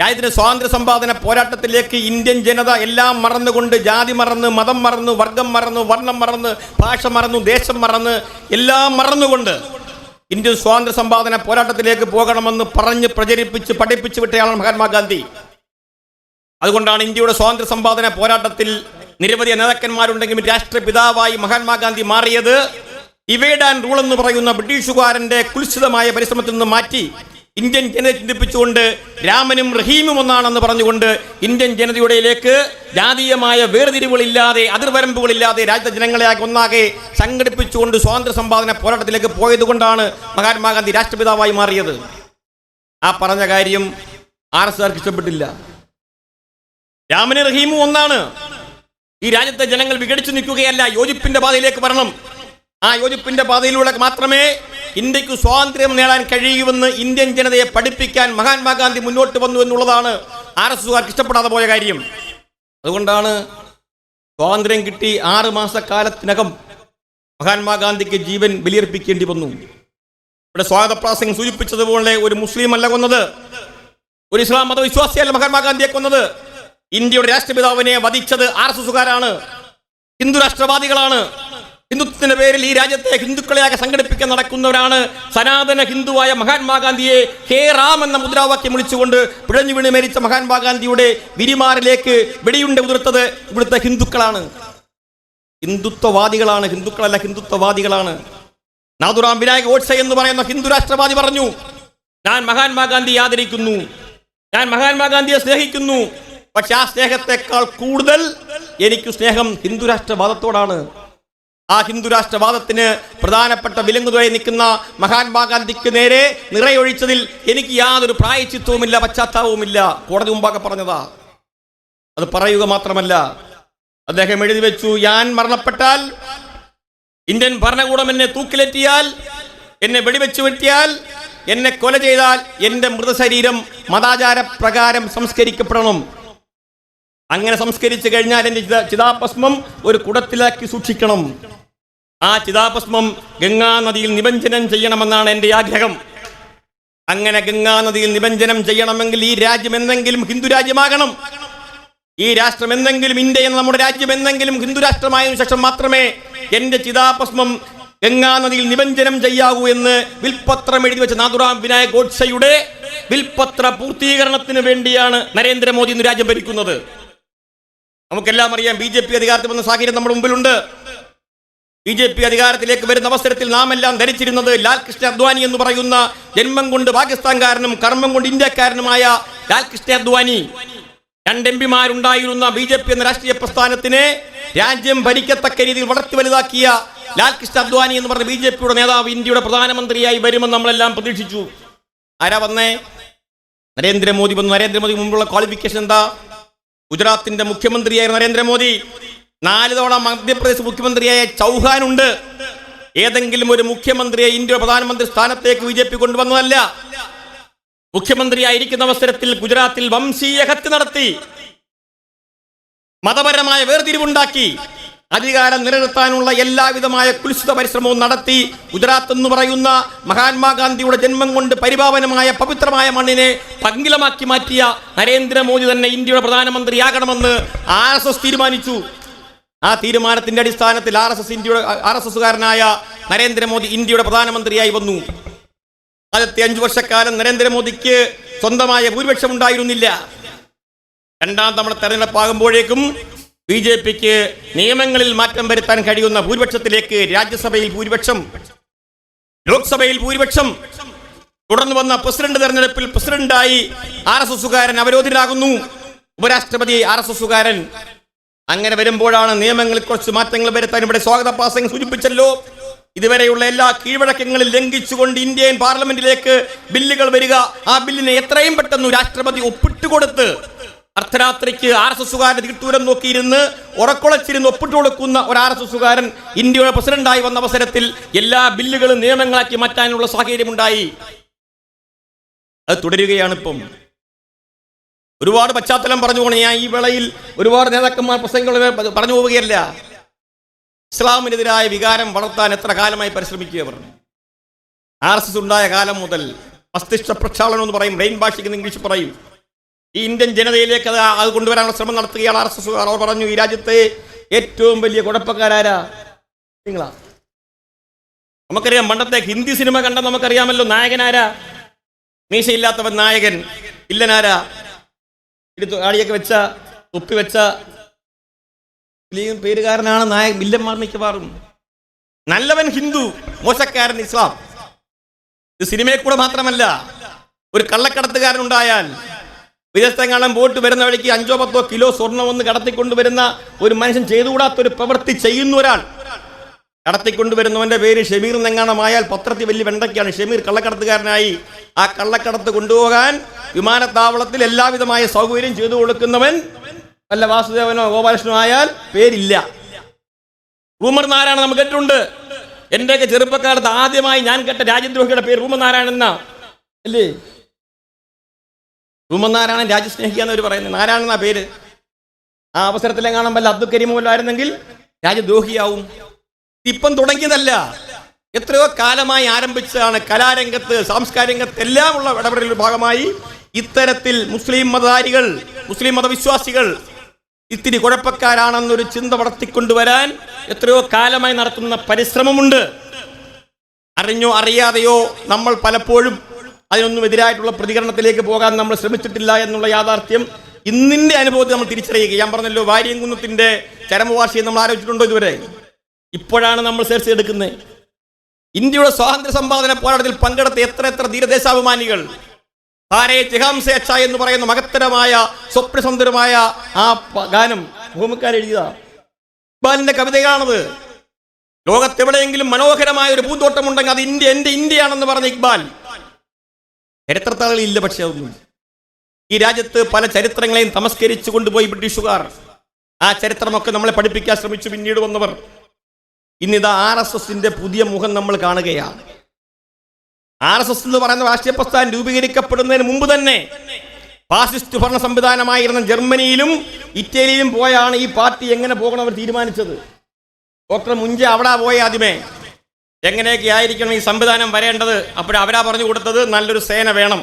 രാജ്യത്തിന്റെ സ്വാതന്ത്ര്യ സമ്പാദന പോരാട്ടത്തിലേക്ക് ഇന്ത്യൻ ജനത എല്ലാം മറന്നുകൊണ്ട്, ജാതി മറന്ന്, മതം മറന്ന്, വർഗം മറന്ന്, വർണ്ണം മറന്ന്, ഭാഷ മറന്നു, ദേശം മറന്ന്, എല്ലാം മറന്നുകൊണ്ട് ഇന്ത്യൻ സ്വാതന്ത്ര്യ സമ്പാദന പോരാട്ടത്തിലേക്ക് പോകണമെന്ന് പറഞ്ഞ് പ്രചരിപ്പിച്ച് പഠിപ്പിച്ചു വിട്ടയാളാണ് മഹാത്മാഗാന്ധി. അതുകൊണ്ടാണ് ഇന്ത്യയുടെ സ്വാതന്ത്ര്യ സമ്പാദന പോരാട്ടത്തിൽ നിരവധി നേതാക്കന്മാരുണ്ടെങ്കിലും രാഷ്ട്രപിതാവായി മഹാത്മാഗാന്ധി മാറിയത് ഡിവൈഡ് ആൻഡ് റൂൾ എന്ന് പറയുന്ന ബ്രിട്ടീഷുകാരന്റെ കുൽസിതമായ പരിശ്രമത്തിൽ നിന്ന് മാറ്റി ഇന്ത്യൻ ജനതയെ ചിന്തിപ്പിച്ചുകൊണ്ട് രാമനും റഹീമും ഒന്നാണെന്ന് പറഞ്ഞുകൊണ്ട് ഇന്ത്യൻ ജനതയുടെയിലേക്ക് ജാതീയമായ വേർതിരിവുകളില്ലാതെ അതിർവരമ്പുകളില്ലാതെ രാജ്യത്തെ ജനങ്ങളെ ഒന്നാകെ സംഘടിപ്പിച്ചുകൊണ്ട് സ്വാതന്ത്ര്യ സമ്പാദന പോരാട്ടത്തിലേക്ക് പോയതുകൊണ്ടാണ് മഹാത്മാഗാന്ധി രാഷ്ട്രപിതാവായി മാറിയത്. ആ പറഞ്ഞ കാര്യം RSS ഇഷ്ടപ്പെട്ടില്ല. രാമനും റഹീമും ഒന്നാണ്. ഈ രാജ്യത്തെ ജനങ്ങൾ വിഘടിച്ചു നിൽക്കുകയല്ല, യോജിപ്പിന്റെ പാതയിലേക്ക് വരണം. ആ യോജിപ്പിന്റെ പാതയിലൂടെ മാത്രമേ ഇന്ത്യക്ക് സ്വാതന്ത്ര്യം നേടാൻ കഴിയുമെന്ന് ഇന്ത്യൻ ജനതയെ പഠിപ്പിക്കാൻ മഹാത്മാഗാന്ധി മുന്നോട്ട് വന്നു എന്നുള്ളതാണ് RSSകാർക്ക് ഇഷ്ടപ്പെടാതെ പോയ കാര്യം. അതുകൊണ്ടാണ് സ്വാതന്ത്ര്യം കിട്ടി 6 മാസക്കാലത്തിനകം മഹാത്മാഗാന്ധിക്ക് ജീവൻ ബലിയർപ്പിക്കേണ്ടി വന്നു. ഇവിടെ സ്വാഗത പ്രാസംഗം സൂചിപ്പിച്ചതുപോലെ ഒരു മുസ്ലിം അല്ല കൊന്നത്, ഒരു ഇസ്ലാം മതവിശ്വാസിയല്ല മഹാത്മാഗാന്ധിയെ കൊന്നത്. ഇന്ത്യയുടെ രാഷ്ട്രപിതാവിനെ വധിച്ചത് RSSകാരാണ്, ഹിന്ദു രാഷ്ട്രവാദികളാണ്. ഹിന്ദുത്വത്തിന്റെ പേരിൽ ഈ രാജ്യത്തെ ഹിന്ദുക്കളെയാകെ സംഘടിപ്പിക്കാൻ നടക്കുന്നവരാണ്. സനാതന ഹിന്ദുവായ മഹാത്മാഗാന്ധിയെ ഹേ റാം എന്ന മുദ്രാവാക്യം വിളിച്ചുകൊണ്ട് പിഴഞ്ഞു വീണ് മരിച്ച മഹാത്മാഗാന്ധിയുടെ വിരിമാറിലേക്ക് വെടിയുണ്ട ഉതിർത്തത് ഇവിടുത്തെ ഹിന്ദുക്കളാണ്, ഹിന്ദുത്വവാദികളാണ്. ഹിന്ദുക്കളല്ല, ഹിന്ദുത്വവാദികളാണ്. നാഥുറാം വിനായക് ഗോഡ്സെ എന്ന് പറയുന്ന ഹിന്ദു രാഷ്ട്രവാദി പറഞ്ഞു, ഞാൻ മഹാത്മാഗാന്ധിയെ ആദരിക്കുന്നു, ഞാൻ മഹാത്മാഗാന്ധിയെ സ്നേഹിക്കുന്നു, പക്ഷെ ആ സ്നേഹത്തെക്കാൾ കൂടുതൽ എനിക്ക് സ്നേഹം ഹിന്ദു രാഷ്ട്രവാദത്തോടാണ്. ആ ഹിന്ദു രാഷ്ട്രവാദത്തിന് പ്രധാനപ്പെട്ട വിലങ്ങുതുഴ നിൽക്കുന്ന മഹാത്മാഗാന്ധിക്ക് നേരെ നിറയൊഴിച്ചതിൽ എനിക്ക് യാതൊരു പ്രായച്ചിത്വവുമില്ല, പശ്ചാത്താപവുമില്ല. കോടതി മുമ്പാകെ പറഞ്ഞതാ. അത് പറയുക മാത്രമല്ല, അദ്ദേഹം എഴുതി വെച്ചു, ഞാൻ മരണപ്പെട്ടാൽ, ഇന്ത്യൻ ഭരണകൂടം എന്നെ തൂക്കിലെത്തിയാൽ, എന്നെ വെടിവെച്ച് വെട്ടിയാൽ, എന്നെ കൊല ചെയ്താൽ എൻ്റെ മൃതശരീരം മതാചാര പ്രകാരം സംസ്കരിക്കപ്പെടണം. അങ്ങനെ സംസ്കരിച്ചു കഴിഞ്ഞാൽ എൻ്റെ ചിതാഭസ്മം ഒരു കുടത്തിലാക്കി സൂക്ഷിക്കണം. ആ ചിതാഭസ്മം ഗംഗാനദിയിൽ നിമഞ്ജനം ചെയ്യണമെന്നാണ് എൻ്റെ ആഗ്രഹം. അങ്ങനെ ഗംഗാനദിയിൽ നിമഞ്ജനം ചെയ്യണമെങ്കിൽ ഈ രാജ്യം എന്തെങ്കിലും ഹിന്ദു രാജ്യമാകണം. ഈ രാഷ്ട്രം എന്തെങ്കിലും, ഇന്ത്യ എന്ന നമ്മുടെ രാജ്യം എന്തെങ്കിലും ഹിന്ദു രാഷ്ട്രമായതിനു ശേഷം മാത്രമേ എൻ്റെ ചിതാഭസ്മം ഗംഗാനദിയിൽ നിമഞ്ജനം ചെയ്യാവൂ എന്ന് വിൽപത്രം എഴുതി വെച്ച നാഥുറാം വിനായക് ഗോഡ്സെയുടെ വിൽപത്ര പൂർത്തീകരണത്തിന് വേണ്ടിയാണ് നരേന്ദ്രമോദി ഇന്ന് രാജ്യം ഭരിക്കുന്നത്. നമുക്കെല്ലാം അറിയാം, BJP അധികാരത്തിൽ വന്ന സാഹചര്യം നമ്മുടെ മുമ്പിലുണ്ട്. BJP അധികാരത്തിലേക്ക് വരുന്ന അവസരത്തിൽ നാം എല്ലാം ധരിച്ചിരുന്നത് ലാൽ കൃഷ്ണ അദ്വാനി എന്ന് പറയുന്ന ജന്മം കൊണ്ട് പാകിസ്ഥാൻകാരനും കർമ്മം കൊണ്ട് ഇന്ത്യക്കാരനുമായ ലാൽ കൃഷ്ണ അദ്വാനി, 2 MPമാരുണ്ടായിരുന്ന BJP എന്ന രാഷ്ട്രീയ പ്രസ്ഥാനത്തിനെ രാജ്യം ഭരിക്കത്തക്ക രീതിയിൽ വളർത്തി വലുതാക്കിയ ലാൽ കൃഷ്ണ അദ്വാനി എന്ന് പറഞ്ഞ BJPയുടെ നേതാവ് ഇന്ത്യയുടെ പ്രധാനമന്ത്രിയായി വരുമെന്ന് നമ്മളെല്ലാം പ്രതീക്ഷിച്ചു. ആരാ വന്നേ? നരേന്ദ്രമോദി വന്നു. നരേന്ദ്രമോദി മുമ്പുള്ള ക്വാളിഫിക്കേഷൻ എന്താ? ഗുജറാത്തിന്റെ മുഖ്യമന്ത്രിയായിരുന്ന നരേന്ദ്രമോദി 4 തവണ മധ്യപ്രദേശ് മുഖ്യമന്ത്രിയായ ചൗഹാൻ ഉണ്ട്. ഏതെങ്കിലും ഒരു മുഖ്യമന്ത്രിയെ ഇന്ത്യ പ്രധാനമന്ത്രി സ്ഥാനത്തേക്ക് BJP കൊണ്ടുവന്നതല്ല. മുഖ്യമന്ത്രിയായിരിക്കുന്ന അവസരത്തിൽ ഗുജറാത്തിൽ വംശീയ ഹത്യ നടത്തി, മതപരമായ വേർതിരിവുണ്ടാക്കി, അധികാരം നിലനിർത്താനുള്ള എല്ലാവിധമായ കുൽസിത പരിശ്രമവും നടത്തി ഗുജറാത്ത് എന്ന് പറയുന്ന മഹാത്മാഗാന്ധിയുടെ ജന്മം കൊണ്ട് പരിപാവനമായ പവിത്രമായ മണ്ണിനെ പങ്കിലമാക്കി മാറ്റിയ നരേന്ദ്രമോദി തന്നെ ഇന്ത്യയുടെ പ്രധാനമന്ത്രിയാകണമെന്ന് RSS തീരുമാനിച്ചു. ആ തീരുമാനത്തിന്റെ അടിസ്ഥാനത്തിൽ RSSകാരനായ നരേന്ദ്രമോദി ഇന്ത്യയുടെ പ്രധാനമന്ത്രിയായി വന്നു. ആദ്യത്തെ 5 വർഷക്കാലം നരേന്ദ്രമോദിക്ക് സ്വന്തമായ ഭൂരിപക്ഷം ഉണ്ടായിരുന്നില്ല. 2ാം തവണ തെരഞ്ഞെടുപ്പാകുമ്പോഴേക്കും BJPക്ക് നിയമങ്ങളിൽ മാറ്റം വരുത്താൻ കഴിയുന്ന ഭൂരിപക്ഷത്തിലേക്ക് രാജ്യസഭയിൽ ഭൂരിപക്ഷം, ലോക്സഭയിൽ ഭൂരിപക്ഷം, തുടർന്ന് വന്ന പ്രസിഡന്റ് തെരഞ്ഞെടുപ്പിൽ പ്രസിഡന്റായി RSSകാരൻ അവരോധിതനാകുന്നു, ഉപരാഷ്ട്രപതി RSSകാരൻ. അങ്ങനെ വരുമ്പോഴാണ് നിയമങ്ങളിൽ കുറച്ച് മാറ്റങ്ങൾ വരുത്താൻ ഇവിടെ സ്വാഗത പ്രാസംഗം സൂചിപ്പിച്ചല്ലോ. ഇതുവരെയുള്ള എല്ലാ കീഴ്വഴക്കങ്ങളിൽ ലംഘിച്ചുകൊണ്ട് ഇന്ത്യൻ പാർലമെന്റിലേക്ക് ബില്ലുകൾ വരിക, ആ ബില്ലിനെ എത്രയും പെട്ടെന്ന് രാഷ്ട്രപതി ഒപ്പിട്ടുകൊടുത്ത് അർദ്ധരാത്രിക്ക് RSSകാരൻ തിട്ടൂരം നോക്കിയിരുന്ന് ഉറക്കുളച്ചിരുന്ന് ഒപ്പിട്ട് കൊടുക്കുന്ന ഒരു RSSകാരൻ ഇന്ത്യയുടെ പ്രസിഡന്റായി വന്ന അവസരത്തിൽ എല്ലാ ബില്ലുകളും നിയമങ്ങളാക്കി മാറ്റാനുള്ള സാഹചര്യമുണ്ടായി. അത് തുടരുകയാണ്. ഇപ്പം ഒരുപാട് പശ്ചാത്തലം പറഞ്ഞുകൊണ്ട് ഞാൻ ഈ വേളയിൽ ഒരുപാട് നേതാക്കന്മാർ പ്രസംഗങ്ങൾ പറഞ്ഞു പോവുകയല്ല. ഇസ്ലാമിനെതിരായ വികാരം വളർത്താൻ എത്ര കാലമായി പരിശ്രമിക്കുക. RSS ഉണ്ടായ കാലം മുതൽ മസ്തിഷ്ക പ്രക്ഷാളനം എന്ന് പറയും, ബ്രെയിൻ വാഷിംഗ് എന്ന് ഇംഗ്ലീഷ് പറയും. ഈ ഇന്ത്യൻ ജനതയിലേക്ക് അത് കൊണ്ടുവരാനുള്ള ശ്രമം നടത്തുകയാണ് RSS. അവർ പറഞ്ഞു, ഈ രാജ്യത്തെ ഏറ്റവും വലിയ കുഴപ്പക്കാരാരാ? നിങ്ങളാ. നമുക്കറിയാം, പണ്ടത്തെ ഹിന്ദി സിനിമ കണ്ട നമുക്കറിയാമല്ലോ നായകനാരാ. മീശയില്ലാത്തവൻ നായകൻ, ഇല്ലനാരാ എടുത്തു ആടിയൊക്കെ വെച്ച ഉപ്പി വെച്ച പേരുകാരനാണ് നായകൻ. വില്ലന്മാർ മിക്കവാറും. നല്ലവൻ ഹിന്ദു, മോശക്കാരൻ ഇസ്ലാം. ഇത് സിനിമയെ കൂടെ മാത്രമല്ല, ഒരു കള്ളക്കടത്തുകാരനുണ്ടായാൽ വിദേശത്തെങ്ങാനും പോയിട്ട് വരുന്ന വഴിക്ക് 5-10 കിലോ സ്വർണം ഒന്ന് കടത്തിക്കൊണ്ടുവരുന്ന ഒരു മനുഷ്യൻ ചെയ്തുകൂടാത്തൊരു പ്രവൃത്തി ചെയ്യുന്ന ഒരാൾ കടത്തിക്കൊണ്ടുവരുന്നവന്റെ പേര് ഷമീർ എന്നെങ്ങാണമായാൽ പത്രത്തിൽ വലിയ വെണ്ടയ്ക്കാണ്. ഷമീർ കള്ളക്കടത്തുകാരനായി. ആ കള്ളക്കടത്ത് കൊണ്ടുപോകാൻ വിമാനത്താവളത്തിൽ എല്ലാവിധമായ സൗകര്യം ചെയ്തു കൊടുക്കുന്നവൻ വല്ല വാസുദേവനോ ഗോപാലകൃഷ്ണനോ ആയാൽ പേരില്ല. റൂമർ നാരായണൻ നമുക്ക് കേട്ടിട്ടുണ്ട്. എന്റെയൊക്കെ ചെറുപ്പക്കാലത്ത് ആദ്യമായി ഞാൻ കേട്ട രാജ്യദ്രോഹിയുടെ പേര് റൂമർ നാരായണൻ എന്നാ അല്ലേ? റൂമർ നാരായണൻ രാജ്യസ്നേഹിക്കാന്നവർ പറയുന്നത്. നാരായണൻ എന്നാ പേര്. ആ അവസരത്തിലെങ്ങാനും വല്ല അബ്ദുൽ കരീം ആയിരുന്നെങ്കിൽ രാജ്യദ്രോഹിയാവും. ഇപ്പം തുടങ്ങിയതല്ല, എത്രയോ കാലമായി ആരംഭിച്ചതാണ്. കലാരംഗത്ത്, സാംസ്കാരിക രംഗത്ത് എല്ലാം ഉള്ള ഇടപെടലിന്റെ ഭാഗമായി ഇത്തരത്തിൽ മുസ്ലിം മതധാരികൾ, മുസ്ലിം മതവിശ്വാസികൾ ഇത്തിരി കുഴപ്പക്കാരാണെന്നൊരു ചിന്ത വളർത്തിക്കൊണ്ടുവരാൻ എത്രയോ കാലമായി നടത്തുന്ന പരിശ്രമമുണ്ട്. അറിഞ്ഞോ അറിയാതെയോ നമ്മൾ പലപ്പോഴും അതിനൊന്നും എതിരായിട്ടുള്ള പ്രതികരണത്തിലേക്ക് പോകാൻ നമ്മൾ ശ്രമിച്ചിട്ടില്ല എന്നുള്ള യാഥാർത്ഥ്യം ഇന്നിന്റെ അനുഭവത്തിൽ നമ്മൾ തിരിച്ചറിയുക. ഞാൻ പറഞ്ഞല്ലോ, വാര്യംകുന്നത്തിന്റെ ചരമവാർഷികം നമ്മൾ ആലോചിച്ചിട്ടുണ്ടോ ഇതുവരെ? ഇപ്പോഴാണ് നമ്മൾ സെർച്ച് എടുക്കുന്നത്. ഇന്ത്യയുടെ സ്വാതന്ത്ര്യ സമ്പാദന പോരാട്ടത്തിൽ പങ്കെടുത്ത എത്ര ധീരദേശാഭിമാനികൾ. ഹാരേ ജഹാംസേ അച്ഛ എന്ന് പറയുന്ന മഹത്തരമായ സ്വപ്നസുന്ദരമായ ആ ഗാനം ഭൂമിക്കാർ എഴുതിയതാ. ഇക്ബാലിന്റെ കവിതയാണത്. ലോകത്തെവിടെയെങ്കിലും മനോഹരമായ ഒരു പൂന്തോട്ടം ഉണ്ടെങ്കിൽ അത് ഇന്ത്യ, എന്റെ ഇന്ത്യയാണെന്ന് പറഞ്ഞ ഇക്ബാൽ. ചരിത്രത്താളില്ല, പക്ഷെ അതൊന്നും. ഈ രാജ്യത്ത് പല ചരിത്രങ്ങളെയും തമസ്കരിച്ചു കൊണ്ടുപോയി ബ്രിട്ടീഷുകാർ. ആ ചരിത്രമൊക്കെ നമ്മളെ പഠിപ്പിക്കാൻ ശ്രമിച്ചു പിന്നീട് വന്നവർ. ഇന്നിതാ RSSന്റെ പുതിയ മുഖം നമ്മൾ കാണുകയാണ്. RSS എന്ന് പറയുന്ന രാഷ്ട്രീയ പ്രസ്ഥാനം രൂപീകരിക്കപ്പെടുന്നതിന് മുമ്പ് തന്നെ ഫാസിസ്റ്റ് ഭരണ സംവിധാനമായിരുന്ന ജർമ്മനിയിലും ഇറ്റലിയിലും പോയാണ് ഈ പാർട്ടി എങ്ങനെ പോകണവർ തീരുമാനിച്ചത്. ഡോക്ടർ മുഞ്ചെ അവിടെ പോയ ആദ്യമേ എങ്ങനെയൊക്കെ ആയിരിക്കണം ഈ സംവിധാനം വരേണ്ടത്. അപ്പോഴവരാ പറഞ്ഞു കൊടുത്തത് നല്ലൊരു സേന വേണം,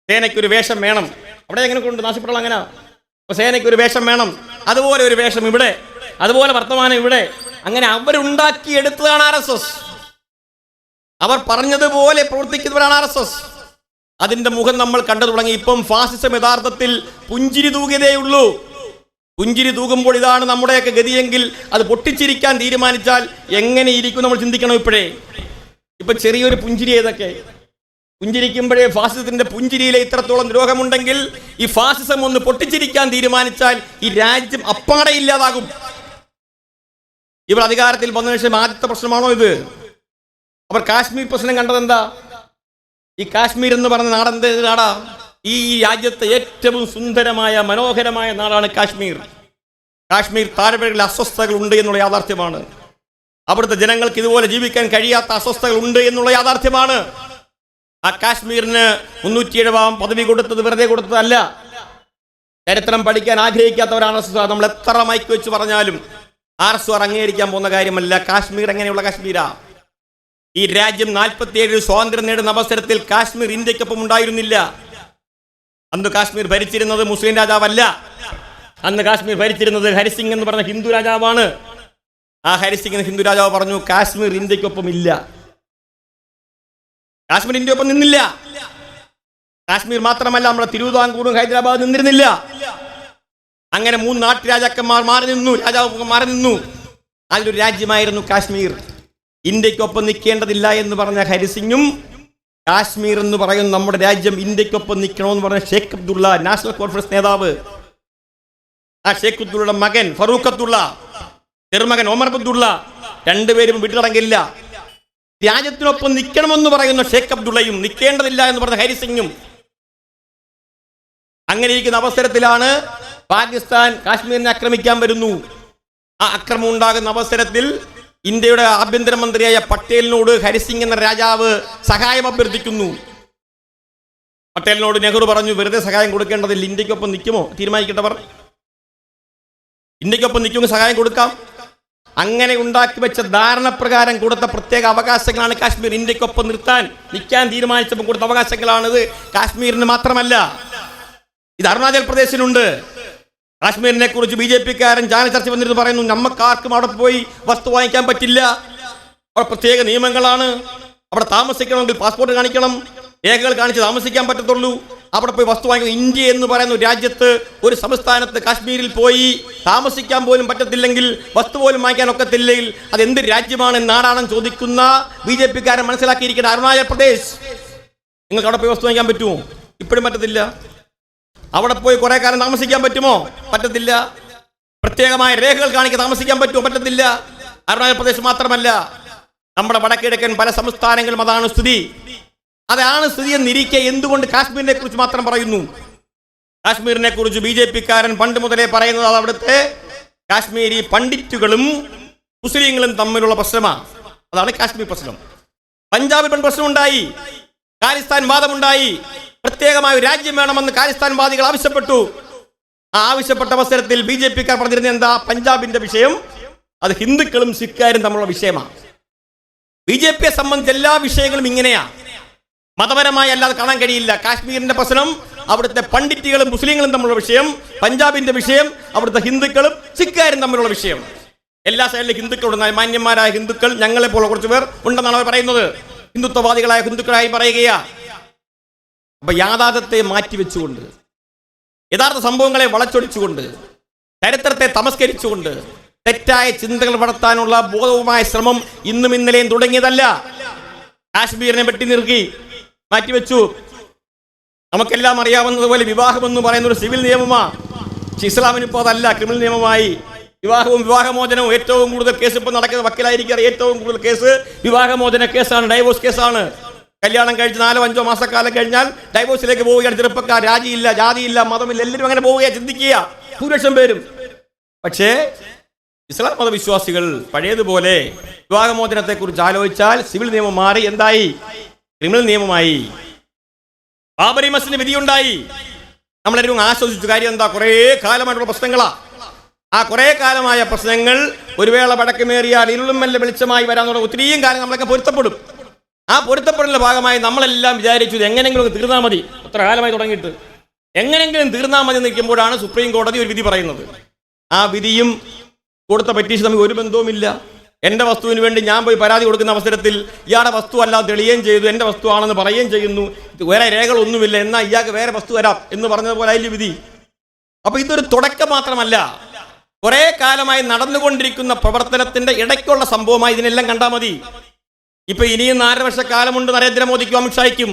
സേനയ്ക്കൊരു വേഷം വേണം. അവിടെ എങ്ങനെ കൊണ്ട് നാശപ്പെടണം അങ്ങനെ. അപ്പൊ സേനയ്ക്കൊരു വേഷം വേണം, അതുപോലെ ഒരു വേഷം ഇവിടെ, അതുപോലെ വർത്തമാനം ഇവിടെ. അങ്ങനെ അവരുണ്ടാക്കിയെടുത്തതാണ് RSS. അവർ പറഞ്ഞതുപോലെ പ്രവർത്തിക്കുന്നവരാണ് RSS. അതിന്റെ മുഖം നമ്മൾ കണ്ടു തുടങ്ങി. ഇപ്പം ഫാസിസം യഥാർത്ഥത്തിൽ പുഞ്ചിരി തൂകിയതേയുള്ളൂ. പുഞ്ചിരി തൂകുമ്പോൾ ഇതാണ് നമ്മുടെയൊക്കെ ഗതിയെങ്കിൽ അത് പൊട്ടിച്ചിരിക്കാൻ തീരുമാനിച്ചാൽ എങ്ങനെ ഇരിക്കും നമ്മൾ ചിന്തിക്കണം. ഇപ്പൊ ചെറിയൊരു പുഞ്ചിരി ഏതൊക്കെ പുഞ്ചിരിക്കുമ്പോഴേ ഫാസിസത്തിന്റെ പുഞ്ചിരിയിലെ ഇത്രത്തോളം ദ്രോഹമുണ്ടെങ്കിൽ ഈ ഫാസിസം ഒന്ന് പൊട്ടിച്ചിരിക്കാൻ തീരുമാനിച്ചാൽ ഈ രാജ്യം അപ്പാടെ ഇല്ലാതാകും. ഇവർ അധികാരത്തിൽ വന്നതിന് ശേഷം ആദ്യത്തെ പ്രശ്നമാണോ ഇത്? അവർ കാശ്മീർ പ്രശ്നം കണ്ടതെന്താ? ഈ കാശ്മീർ എന്ന് പറഞ്ഞ നാടെന്ത് നാടാ? ഈ രാജ്യത്തെ ഏറ്റവും സുന്ദരമായ മനോഹരമായ നാടാണ് കാശ്മീർ. കാശ്മീർ താഴ്വരകളിൽ അസ്വസ്ഥതകൾ ഉണ്ട് എന്നുള്ള യാഥാർത്ഥ്യമാണ്. അവിടുത്തെ ജനങ്ങൾക്ക് ഇതുപോലെ ജീവിക്കാൻ കഴിയാത്ത അസ്വസ്ഥതകൾ ഉണ്ട് എന്നുള്ള യാഥാർത്ഥ്യമാണ്. ആ കാശ്മീരിന് 307 പദവി കൊടുത്തത് വെറുതെ കൊടുത്തതല്ല. ചരിത്രം പഠിക്കാൻ ആഗ്രഹിക്കാത്തവരാണ് RSS. നമ്മൾ എത്ര മൈക്ക് വെച്ച് പറഞ്ഞാലും RSS അംഗീകരിക്കാൻ പോകുന്ന കാര്യമല്ല. കാശ്മീർ എങ്ങനെയുള്ള കാശ്മീരാ? ഈ രാജ്യം 47 സ്വാതന്ത്ര്യം നേടുന്ന അവസരത്തിൽ കാശ്മീർ ഇന്ത്യക്കൊപ്പം ഉണ്ടായിരുന്നില്ല. അന്ന് കാശ്മീർ ഭരിച്ചിരുന്നത് മുസ്ലിം രാജാവല്ല. അന്ന് കാശ്മീർ ഭരിച്ചിരുന്നത് ഹരിസിംഗ് എന്ന് പറഞ്ഞ ഹിന്ദു രാജാവാണ്. ആ ഹരിസിംഗ് എന്ന ഹിന്ദു രാജാവ് പറഞ്ഞു കാശ്മീർ ഇന്ത്യക്കൊപ്പം ഇല്ല. കാശ്മീർ ഇന്ത്യക്കൊപ്പം നിന്നില്ല. കാശ്മീർ മാത്രമല്ല, നമ്മുടെ തിരുവിതാംകൂറും ഹൈദരാബാദ് നിന്നിരുന്നില്ല. അങ്ങനെ 3 നാട്ടുരാജാക്കന്മാർ മാറി നിന്നു, രാജാവ് മാറി നിന്നു. അതിലൊരു രാജ്യമായിരുന്നു കാശ്മീർ. ഇന്ത്യക്കൊപ്പം നിൽക്കേണ്ടതില്ല എന്ന് പറഞ്ഞ ഹരിസിംഗും കാശ്മീർ എന്ന് പറയുന്ന നമ്മുടെ രാജ്യം ഇന്ത്യക്കൊപ്പം നിൽക്കണമെന്ന് പറഞ്ഞ ഷേഖ് അബ്ദുള്ള, നാഷണൽ കോൺഫറൻസ് നേതാവ്. ആ ഷേഖ് അബ്ദുള്ളയുടെ മകൻ ഫറൂഖ് അബ്ദുള്ള, ചെറുമകൻ ഒമർ അബ്ദുള്ള, രണ്ടുപേരും വീട്ടിലടങ്ങില്ല. രാജ്യത്തിനൊപ്പം നിൽക്കണമെന്ന് പറയുന്ന ഷേഖ് അബ്ദുള്ളയും നിൽക്കേണ്ടതില്ല എന്ന് പറഞ്ഞ ഹരിസിംഗും. അങ്ങനെ ഇരിക്കുന്ന അവസരത്തിലാണ് പാകിസ്ഥാൻ കാശ്മീരിനെ ആക്രമിക്കാൻ വരുന്നു. ആ ആക്രമണം ഉണ്ടാകുന്ന അവസരത്തിൽ ഇന്ത്യയുടെ ആഭ്യന്തരമന്ത്രിയായ പട്ടേലിനോട് ഹരിസിംഗ് എന്ന രാജാവ് സഹായം അഭ്യർത്ഥിക്കുന്നു. പട്ടേലിനോട് നെഹ്റു പറഞ്ഞു, വെറുതെ സഹായം കൊടുക്കേണ്ടതില്ല, ഇന്ത്യക്കൊപ്പം നിൽക്കുമോ തീരുമാനിക്കേണ്ടവർ. ഇന്ത്യക്കൊപ്പം നിൽക്കുമെങ്കിൽ സഹായം കൊടുക്കാം. അങ്ങനെ ഉണ്ടാക്കി വെച്ച ധാരണ പ്രകാരം കൊടുത്ത പ്രത്യേക അവകാശങ്ങളാണ് കാശ്മീർ. ഇന്ത്യക്കൊപ്പം നിൽക്കാൻ തീരുമാനിച്ചപ്പോൾ കൊടുത്ത അവകാശങ്ങളാണിത്. കാശ്മീരിന് മാത്രമല്ല, ഇത് അരുണാചൽ പ്രദേശിനുണ്ട്. കാശ്മീരിനെ കുറിച്ച് BJP-കാരൻ ചാനൽ ചർച്ച വന്നിരുന്നു പറയുന്നു, നമുക്കാർക്കും അവിടെ പോയി വസ്തു വാങ്ങിക്കാൻ പറ്റില്ല, അവിടെ പ്രത്യേക നിയമങ്ങളാണ്. അവിടെ താമസിക്കണമെങ്കിൽ പാസ്പോർട്ട് കാണിക്കണം, രേഖകൾ കാണിച്ച് താമസിക്കാൻ പറ്റത്തുള്ളൂ. അവിടെ പോയി വസ്തു വാങ്ങിക്കുന്നത്. ഇന്ത്യ എന്ന് പറയുന്ന ഒരു രാജ്യത്ത്, ഒരു സംസ്ഥാനത്ത് കാശ്മീരിൽ പോയി താമസിക്കാൻ പോലും പറ്റത്തില്ലെങ്കിൽ, വസ്തു പോലും വാങ്ങിക്കാൻ ഒക്കത്തില്ലെങ്കിൽ അത് എന്ത് രാജ്യമാണ്, നാടാണെന്ന് ചോദിക്കുന്ന BJP-കാരൻ മനസ്സിലാക്കിയിരിക്കുന്ന അരുണാചൽ പ്രദേശ്, നിങ്ങൾക്ക് അവിടെ പോയി വസ്തു വാങ്ങിക്കാൻ പറ്റുമോ? ഇപ്പോഴും പറ്റത്തില്ല. അവിടെ പോയി കുറെ കാലം താമസിക്കാൻ പറ്റുമോ? പറ്റത്തില്ല. പ്രത്യേകമായ രേഖകൾ കാണിക്കാൻ താമസിക്കാൻ പറ്റുമോ? പറ്റത്തില്ല. അരുണാചൽ പ്രദേശ് മാത്രമല്ല, നമ്മുടെ വടക്കിഴക്കൻ പല സംസ്ഥാനങ്ങളും അതാണ് സ്ഥിതി. അതാണ് സ്ഥിതി എന്നിരിക്കെ എന്തുകൊണ്ട് കാശ്മീരിനെ കുറിച്ച് മാത്രം പറയുന്നു? കാശ്മീരിനെ കുറിച്ച് BJP-കാരൻ പണ്ട് മുതലേ പറയുന്നത് അത് അവിടുത്തെ കാശ്മീരി പണ്ഡിറ്റുകളും മുസ്ലിങ്ങളും തമ്മിലുള്ള പ്രശ്നമാണ്. അതാണ് കാശ്മീർ പ്രശ്നം. പഞ്ചാബിൽ പ്രശ്നമുണ്ടായി, ഖാലിസ്ഥാൻ വാദമുണ്ടായി, പ്രത്യേകമായ ഒരു രാജ്യം വേണമെന്ന് ഖാലിസ്ഥാൻ വാദികൾ ആവശ്യപ്പെട്ടു. ആ ആവശ്യപ്പെട്ട അവസരത്തിൽ BJP-കാർ പറഞ്ഞിരുന്നത് എന്താ? പഞ്ചാബിന്റെ വിഷയം അത് ഹിന്ദുക്കളും സിഖുകാരും തമ്മിലുള്ള വിഷയമാണ്. BJP-യെ സംബന്ധിച്ച് എല്ലാ വിഷയങ്ങളും ഇങ്ങനെയാ, മതപരമായി അല്ലാതെ കാണാൻ കഴിയില്ല. കാശ്മീരിന്റെ പ്രശ്നം അവിടുത്തെ പണ്ഡിറ്റുകളും മുസ്ലിങ്ങളും തമ്മിലുള്ള വിഷയം, പഞ്ചാബിന്റെ വിഷയം അവിടുത്തെ ഹിന്ദുക്കളും സിഖുകാരും തമ്മിലുള്ള വിഷയം. എല്ലാ സൈഡിലും ഹിന്ദുക്കളുണ്ട്, മാന്യന്മാരായ ഹിന്ദുക്കൾ ഞങ്ങളെ പോലെ കുറച്ച് പേർ ഉണ്ടെന്നാണ് അവർ പറയുന്നത്. ഹിന്ദുത്വവാദികളായ ഹിന്ദുക്കളായി പറയുകയാ. അപ്പൊ യാഥാർത്ഥ്യത്തെ മാറ്റിവെച്ചുകൊണ്ട്, യഥാർത്ഥ സംഭവങ്ങളെ വളച്ചൊടിച്ചുകൊണ്ട്, ചരിത്രത്തെ തമസ്കരിച്ചുകൊണ്ട് തെറ്റായ ചിന്തകൾ വളർത്താനുള്ള ബോധവുമായ ശ്രമം ഇന്നും ഇന്നലെയും തുടങ്ങിയതല്ല. കാശ്മീരിനെ വെട്ടി നിർത്തി മാറ്റിവെച്ചു. നമുക്കെല്ലാം അറിയാവുന്നതുപോലെ വിവാഹം എന്ന് പറയുന്ന ഒരു സിവിൽ നിയമമാണ്. ഇസ്ലാമിന് ഇപ്പോൾ അതല്ല, ക്രിമിനൽ നിയമമായി. വിവാഹവും വിവാഹമോചനവും ഏറ്റവും കൂടുതൽ കേസ് ഇപ്പോൾ നടക്കുന്ന വക്കീലായിരിക്കും, ഏറ്റവും കൂടുതൽ കേസ് വിവാഹമോചന കേസാണ്, ഡൈവോഴ്സ് കേസാണ്. കല്യാണം കഴിച്ച് 4-5 മാസക്കാലം കഴിഞ്ഞാൽ ഡൈവോഴ്സിലേക്ക് പോവുകയാണ് ചെറുപ്പക്കാർ. രാജിയില്ല, ജാതിയില്ല, മതമില്ല, എല്ലാവരും അങ്ങനെ പോവുകയാണ്. ചിന്തിക്കുക, ഭൂരിപക്ഷം പേരും. പക്ഷേ ഇസ്ലാം മതവിശ്വാസികൾ പഴയതുപോലെ വിവാഹമോചനത്തെക്കുറിച്ച് ആലോചിച്ചാൽ സിവിൽ നിയമം മാറി എന്തായി? ക്രിമിനൽ നിയമമായി. ബാബറി മസ്ജിദിന് വിധിയുണ്ടായി. നമ്മളെല്ലാവരും ആശ്വസിച്ചു. കാര്യം എന്താ? കുറേ കാലമായിട്ടുള്ള പ്രശ്നങ്ങളാ. ആ കുറേ കാലമായ പ്രശ്നങ്ങൾ ഒരു വേള വടക്കുമേറിയാൽ ഇരുളും മെല്ലെ വെളിച്ചമായി വരാൻ തുടങ്ങും. ഒത്തിരിയും കാലം നമ്മളൊക്കെ പൊരുത്തപ്പെടും. ആ പൊരുത്തപ്പെടലിന്റെ ഭാഗമായി നമ്മളെല്ലാം വിചാരിച്ചു എങ്ങനെയെങ്കിലും തീർന്നാൽ മതി, എത്ര കാലമായി തുടങ്ങിയിട്ട് എങ്ങനെയെങ്കിലും തീർന്നാൽ മതി നിൽക്കുമ്പോഴാണ് സുപ്രീം കോടതി ഒരു വിധി പറയുന്നത്. ആ വിധിയും കൊടുത്ത പെറ്റീഷൻ തമ്മിൽ ഒരു ബന്ധവുമില്ല. എൻ്റെ വസ്തുവിന് വേണ്ടി ഞാൻ പോയി പരാതി കൊടുക്കുന്ന അവസരത്തിൽ ഇയാളുടെ വസ്തു അല്ലാതെ തെളിയുകയും ചെയ്തു, എൻ്റെ വസ്തു ആണെന്ന് പറയുകയും ചെയ്യുന്നു. വേറെ രേഖകളൊന്നുമില്ല, എന്നാൽ ഇയാൾക്ക് വേറെ വസ്തു വരാം എന്ന് പറഞ്ഞതുപോലെ അതിൽ വിധി. അപ്പൊ ഇതൊരു തുടക്കം മാത്രമല്ല, കുറെ കാലമായി നടന്നുകൊണ്ടിരിക്കുന്ന പ്രവർത്തനത്തിന്റെ ഇടയ്ക്കുള്ള സംഭവമായി ഇതിനെല്ലാം കണ്ടാൽ മതി. ഇപ്പൊ ഇനിയും 4 വർഷക്കാലമുണ്ട് നരേന്ദ്രമോദിക്കും അമിത്ഷായ്ക്കും.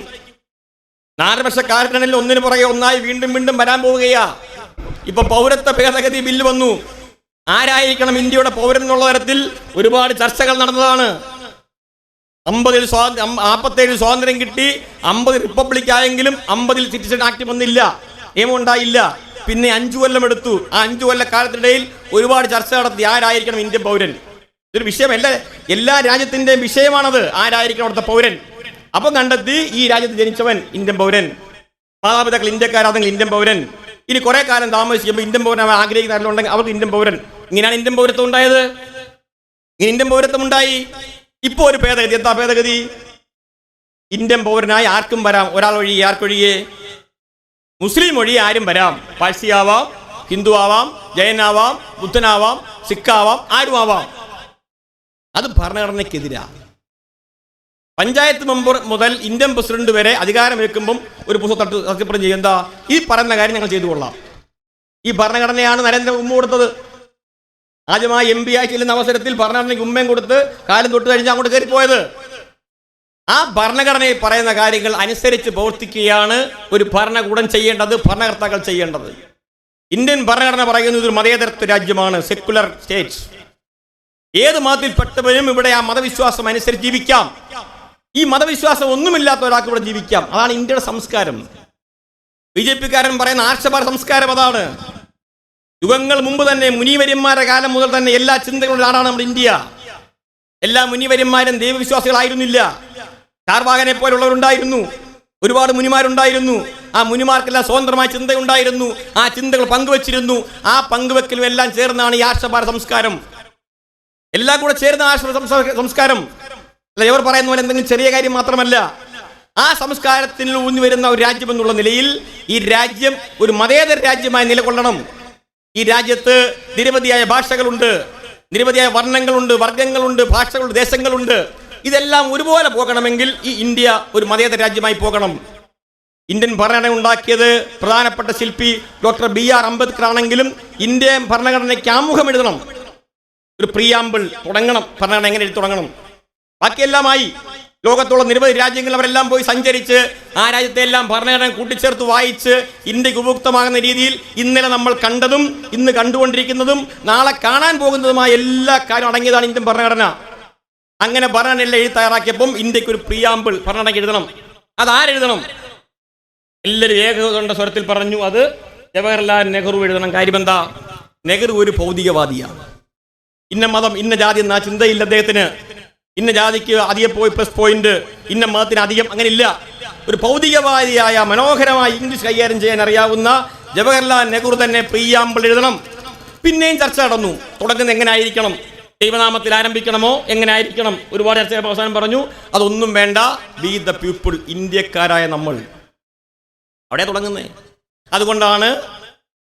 4 വർഷക്കാലത്തിനിടയിൽ ഒന്നിനു പുറകെ ഒന്നായി വീണ്ടും വീണ്ടും വരാൻ പോവുകയാ. ഇപ്പൊ പൗരത്വ ഭേദഗതി ബില്ല് വന്നു. ആരായിരിക്കണം ഇന്ത്യയുടെ പൗരൻ എന്നുള്ള തരത്തിൽ ഒരുപാട് ചർച്ചകൾ നടന്നതാണ്. 47 സ്വാതന്ത്ര്യം കിട്ടി, 50 റിപ്പബ്ലിക് ആയെങ്കിലും 50 സിറ്റിസൺ ആക്ട് വന്നില്ല, നിയമം ഉണ്ടായില്ല. പിന്നെ 5 കൊല്ലം എടുത്തു. ആ 5 കൊല്ല കാലത്തിനിടയിൽ ഒരുപാട് ചർച്ച നടത്തി ആരായിരിക്കണം ഇന്ത്യൻ പൗരൻ. ഇതൊരു വിഷയമല്ല, എല്ലാ രാജ്യത്തിന്റെയും വിഷയമാണത്. ആരായിരിക്കണം അവിടുത്തെ പൗരൻ? അപ്പം കണ്ടെത്തി ഈ രാജ്യത്ത് ജനിച്ചവൻ ഇന്ത്യൻ പൗരൻ, മാതാപിതാക്കൾ ഇന്ത്യക്കാരാണെങ്കിൽ ഇന്ത്യൻ പൗരൻ. ഇനി കുറെ കാലം താമസിക്കുമ്പോൾ ഇന്ത്യൻ പൗരൻ ആഗ്രഹിക്കുന്നുണ്ടെങ്കിൽ അവർക്ക് ഇന്ത്യൻ പൗരൻ. ഇങ്ങനെയാണ് ഇന്ത്യൻ പൗരത്വം ഉണ്ടായത്. ഇങ്ങനെ ഇന്ത്യൻ പൗരത്വം ഉണ്ടായി. ഇപ്പോൾ ഒരു ഭേദഗതി. എന്താ ഭേദഗതി? ഇന്ത്യൻ പൗരനായി ആർക്കും വരാം, ഒരാൾ ഒഴികെ. ആർക്കൊഴികെ? മുസ്ലിം ഒഴികെ ആരും വരാം. പാഴ്സി ആവാം, ഹിന്ദു ആവാം, ജൈനാവാം, ബുദ്ധനാവാം, സിഖാവാം, ആരും ആവാം. അത് ഭരണഘടനയ്ക്കെതിരാ. പഞ്ചായത്ത് മെമ്പർ മുതൽ ഇന്ത്യൻ പ്രസിഡന്റ് വരെ അധികാരമേൽക്കുമ്പം ഒരു പുസ്തകം സത്യപ്രതിജ്ഞ ചെയ്യും. എന്താ? ഈ പറയുന്ന കാര്യം ഞങ്ങൾ ചെയ്തു കൊള്ളാം. ഈ ഭരണഘടനയാണ് നരേന്ദ്ര ഉമ്മ കൊടുത്തത്. ആദ്യമായി MP ആയി ചെല്ലുന്ന അവസരത്തിൽ ഭരണഘടനയ്ക്ക് ഉമ്മയും കൊടുത്ത് കാലം തൊട്ട് കഴിഞ്ഞ് അങ്ങോട്ട് കയറിപ്പോയത്. ആ ഭരണഘടനയിൽ പറയുന്ന കാര്യങ്ങൾ അനുസരിച്ച് പ്രവർത്തിക്കുകയാണ് ഒരു ഭരണകൂടം ചെയ്യേണ്ടത്, ഭരണകർത്താക്കൾ ചെയ്യേണ്ടത്. ഇന്ത്യൻ ഭരണഘടന പറയുന്നത് ഒരു മതേതരത്വ രാജ്യമാണ്, സെക്യുലർ സ്റ്റേറ്റ്. ഏത് മതത്തിൽപ്പെട്ടവരും ഇവിടെ ആ മതവിശ്വാസം അനുസരിച്ച് ജീവിക്കാം. ഈ മതവിശ്വാസം ഒന്നുമില്ലാത്ത ഒരാൾക്ക് ഇവിടെ ജീവിക്കാം. അതാണ് ഇന്ത്യയുടെ സംസ്കാരം. BJP-കാരൻ പറയുന്ന ആർഷഭാര സംസ്കാരം അതാണ്. യുഗങ്ങൾ മുമ്പ് തന്നെ മുനിവര്യന്മാരുടെ കാലം മുതൽ തന്നെ എല്ലാ ചിന്തകളുടെ നാടാണ് നമ്മുടെ ഇന്ത്യ. എല്ലാ മുനിവര്യന്മാരും ദൈവവിശ്വാസികളായിരുന്നില്ല. ചാർവാകനെ പോലുള്ളവരുണ്ടായിരുന്നു, ഒരുപാട് മുനിമാരുണ്ടായിരുന്നു. ആ മുനിമാർക്കെല്ലാം സ്വതന്ത്രമായ ചിന്തയുണ്ടായിരുന്നു. ആ ചിന്തകൾ പങ്കുവച്ചിരുന്നു. ആ പങ്കുവെക്കലും എല്ലാം ചേർന്നാണ് ഈ ആർഷഭാര സംസ്കാരം. എല്ലാം കൂടെ ചേർന്ന സംസ്കാരം അല്ല. ഇവർ പറയുന്ന പോലെ എന്തെങ്കിലും ചെറിയ കാര്യം മാത്രമല്ല. ആ സംസ്കാരത്തിൽ ഊന്നി വരുന്ന ഒരു രാജ്യം എന്നുള്ള നിലയിൽ ഈ രാജ്യം ഒരു മതേതര രാജ്യമായി നിലകൊള്ളണം. ഈ രാജ്യത്ത് നിരവധിയായ ഭാഷകളുണ്ട്, നിരവധിയായ വർണ്ണങ്ങളുണ്ട്, വർഗങ്ങളുണ്ട്, ഭാഷകളുണ്ട്, ദേശങ്ങളുണ്ട്. ഇതെല്ലാം ഒരുപോലെ പോകണമെങ്കിൽ ഈ ഇന്ത്യ ഒരു മതേതര രാജ്യമായി പോകണം. ഇന്ത്യൻ ഭരണഘടന ഉണ്ടാക്കിയത് പ്രധാനപ്പെട്ട ശില്പി ഡോക്ടർ BR അംബേദ്കർ ആണെങ്കിലും ഇന്ത്യൻ ഭരണഘടനയ്ക്ക് ആമുഖം എഴുതണം, ഒരു പ്രിയാമ്പിൾ തുടങ്ങണം. ഭരണഘടന എങ്ങനെ എഴുതി തുടങ്ങണം? ബാക്കിയെല്ലാമായി ലോകത്തുള്ള നിരവധി രാജ്യങ്ങൾ അവരെല്ലാം പോയി സഞ്ചരിച്ച് ആ രാജ്യത്തെ എല്ലാം ഭരണഘടന കൂട്ടിച്ചേർത്ത് വായിച്ച് ഇന്ത്യക്ക് ഉപയുക്തമാകുന്ന രീതിയിൽ ഇന്നലെ നമ്മൾ കണ്ടതും ഇന്ന് കണ്ടുകൊണ്ടിരിക്കുന്നതും നാളെ കാണാൻ പോകുന്നതുമായ എല്ലാ കാര്യവും അടങ്ങിയതാണ് ഇന്ത്യൻ ഭരണഘടന. അങ്ങനെ ഭരണഘടന എല്ലാം എഴുതി തയ്യാറാക്കിയപ്പം ഇന്ത്യക്ക് ഒരു പ്രിയാമ്പിൾ ഭരണഘടന എഴുതണം. അതാരെഴുതണം? എല്ലാവരും ഏകകണ്ഠ സ്വരത്തിൽ പറഞ്ഞു, അത് ജവഹർലാൽ നെഹ്റു എഴുതണം. കാര്യമെന്താ? നെഹ്റു ഒരു ഭൗതികവാദിയാണ്. ഇന്ന മതം ഇന്ന ജാതി എന്ന ചിന്തയില്ല അദ്ദേഹത്തിന്. ഇന്ന ജാതിക്ക് അധികം പ്ലസ് പോയിന്റ്, ഇന്ന മതത്തിന് അധികം, അങ്ങനെ ഇല്ല. ഒരു ഭൗതികവാദിയായ മനോഹരമായി ഇംഗ്ലീഷ് കൈകാര്യം ചെയ്യാൻ അറിയാവുന്ന ജവഹർലാൽ നെഹ്റു തന്നെ പ്രിയാമ്പിൾ എഴുതണം. പിന്നെയും ചർച്ച നടന്നു. തുടങ്ങുന്നത് എങ്ങനെ ആയിരിക്കണം? ദൈവനാമത്തിൽ ആരംഭിക്കണമോ? എങ്ങനെ ആയിരിക്കണം? ഒരുപാട് ചർച്ച അവസാനം പറഞ്ഞു അതൊന്നും വേണ്ട, ബി ദ പീപ്പിൾ, ഇന്ത്യക്കാരായ നമ്മൾ. അവിടെ തുടങ്ങുന്നേ. അതുകൊണ്ടാണ്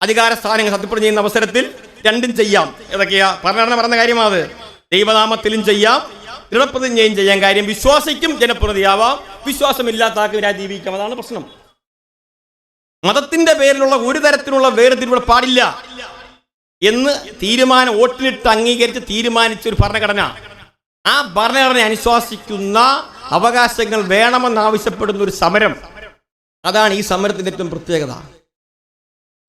അധികാര സ്ഥാനങ്ങൾ സത്യപ്രതിജ്ഞ ചെയ്യുന്ന അവസരത്തിൽ രണ്ടും ചെയ്യാം. ഏതൊക്കെയാ? ഭരണഘടന പറഞ്ഞ കാര്യമാണ്. ദൈവനാമത്തിലും ചെയ്യാം, ദൃഢപ്രതിജ്ഞയും ചെയ്യാൻ. കാര്യം വിശ്വാസിക്കും ജനപ്രതിയാവാം, വിശ്വാസമില്ലാത്ത ആൾക്ക് ജീവിക്കാം. അതാണ് പ്രശ്നം. മതത്തിന്റെ പേരിലുള്ള ഒരു തരത്തിലുള്ള വേർതിരിവ് പാടില്ല എന്ന് തീരുമാനം വോട്ടിലിട്ട് അംഗീകരിച്ച് തീരുമാനിച്ച ഒരു ഭരണഘടന, ആ ഭരണഘടന അനുശാസിക്കുന്ന അവകാശങ്ങൾ വേണമെന്നാവശ്യപ്പെടുന്ന ഒരു സമരം, അതാണ് ഈ സമരത്തിന്റെ ഏറ്റവും പ്രത്യേകത.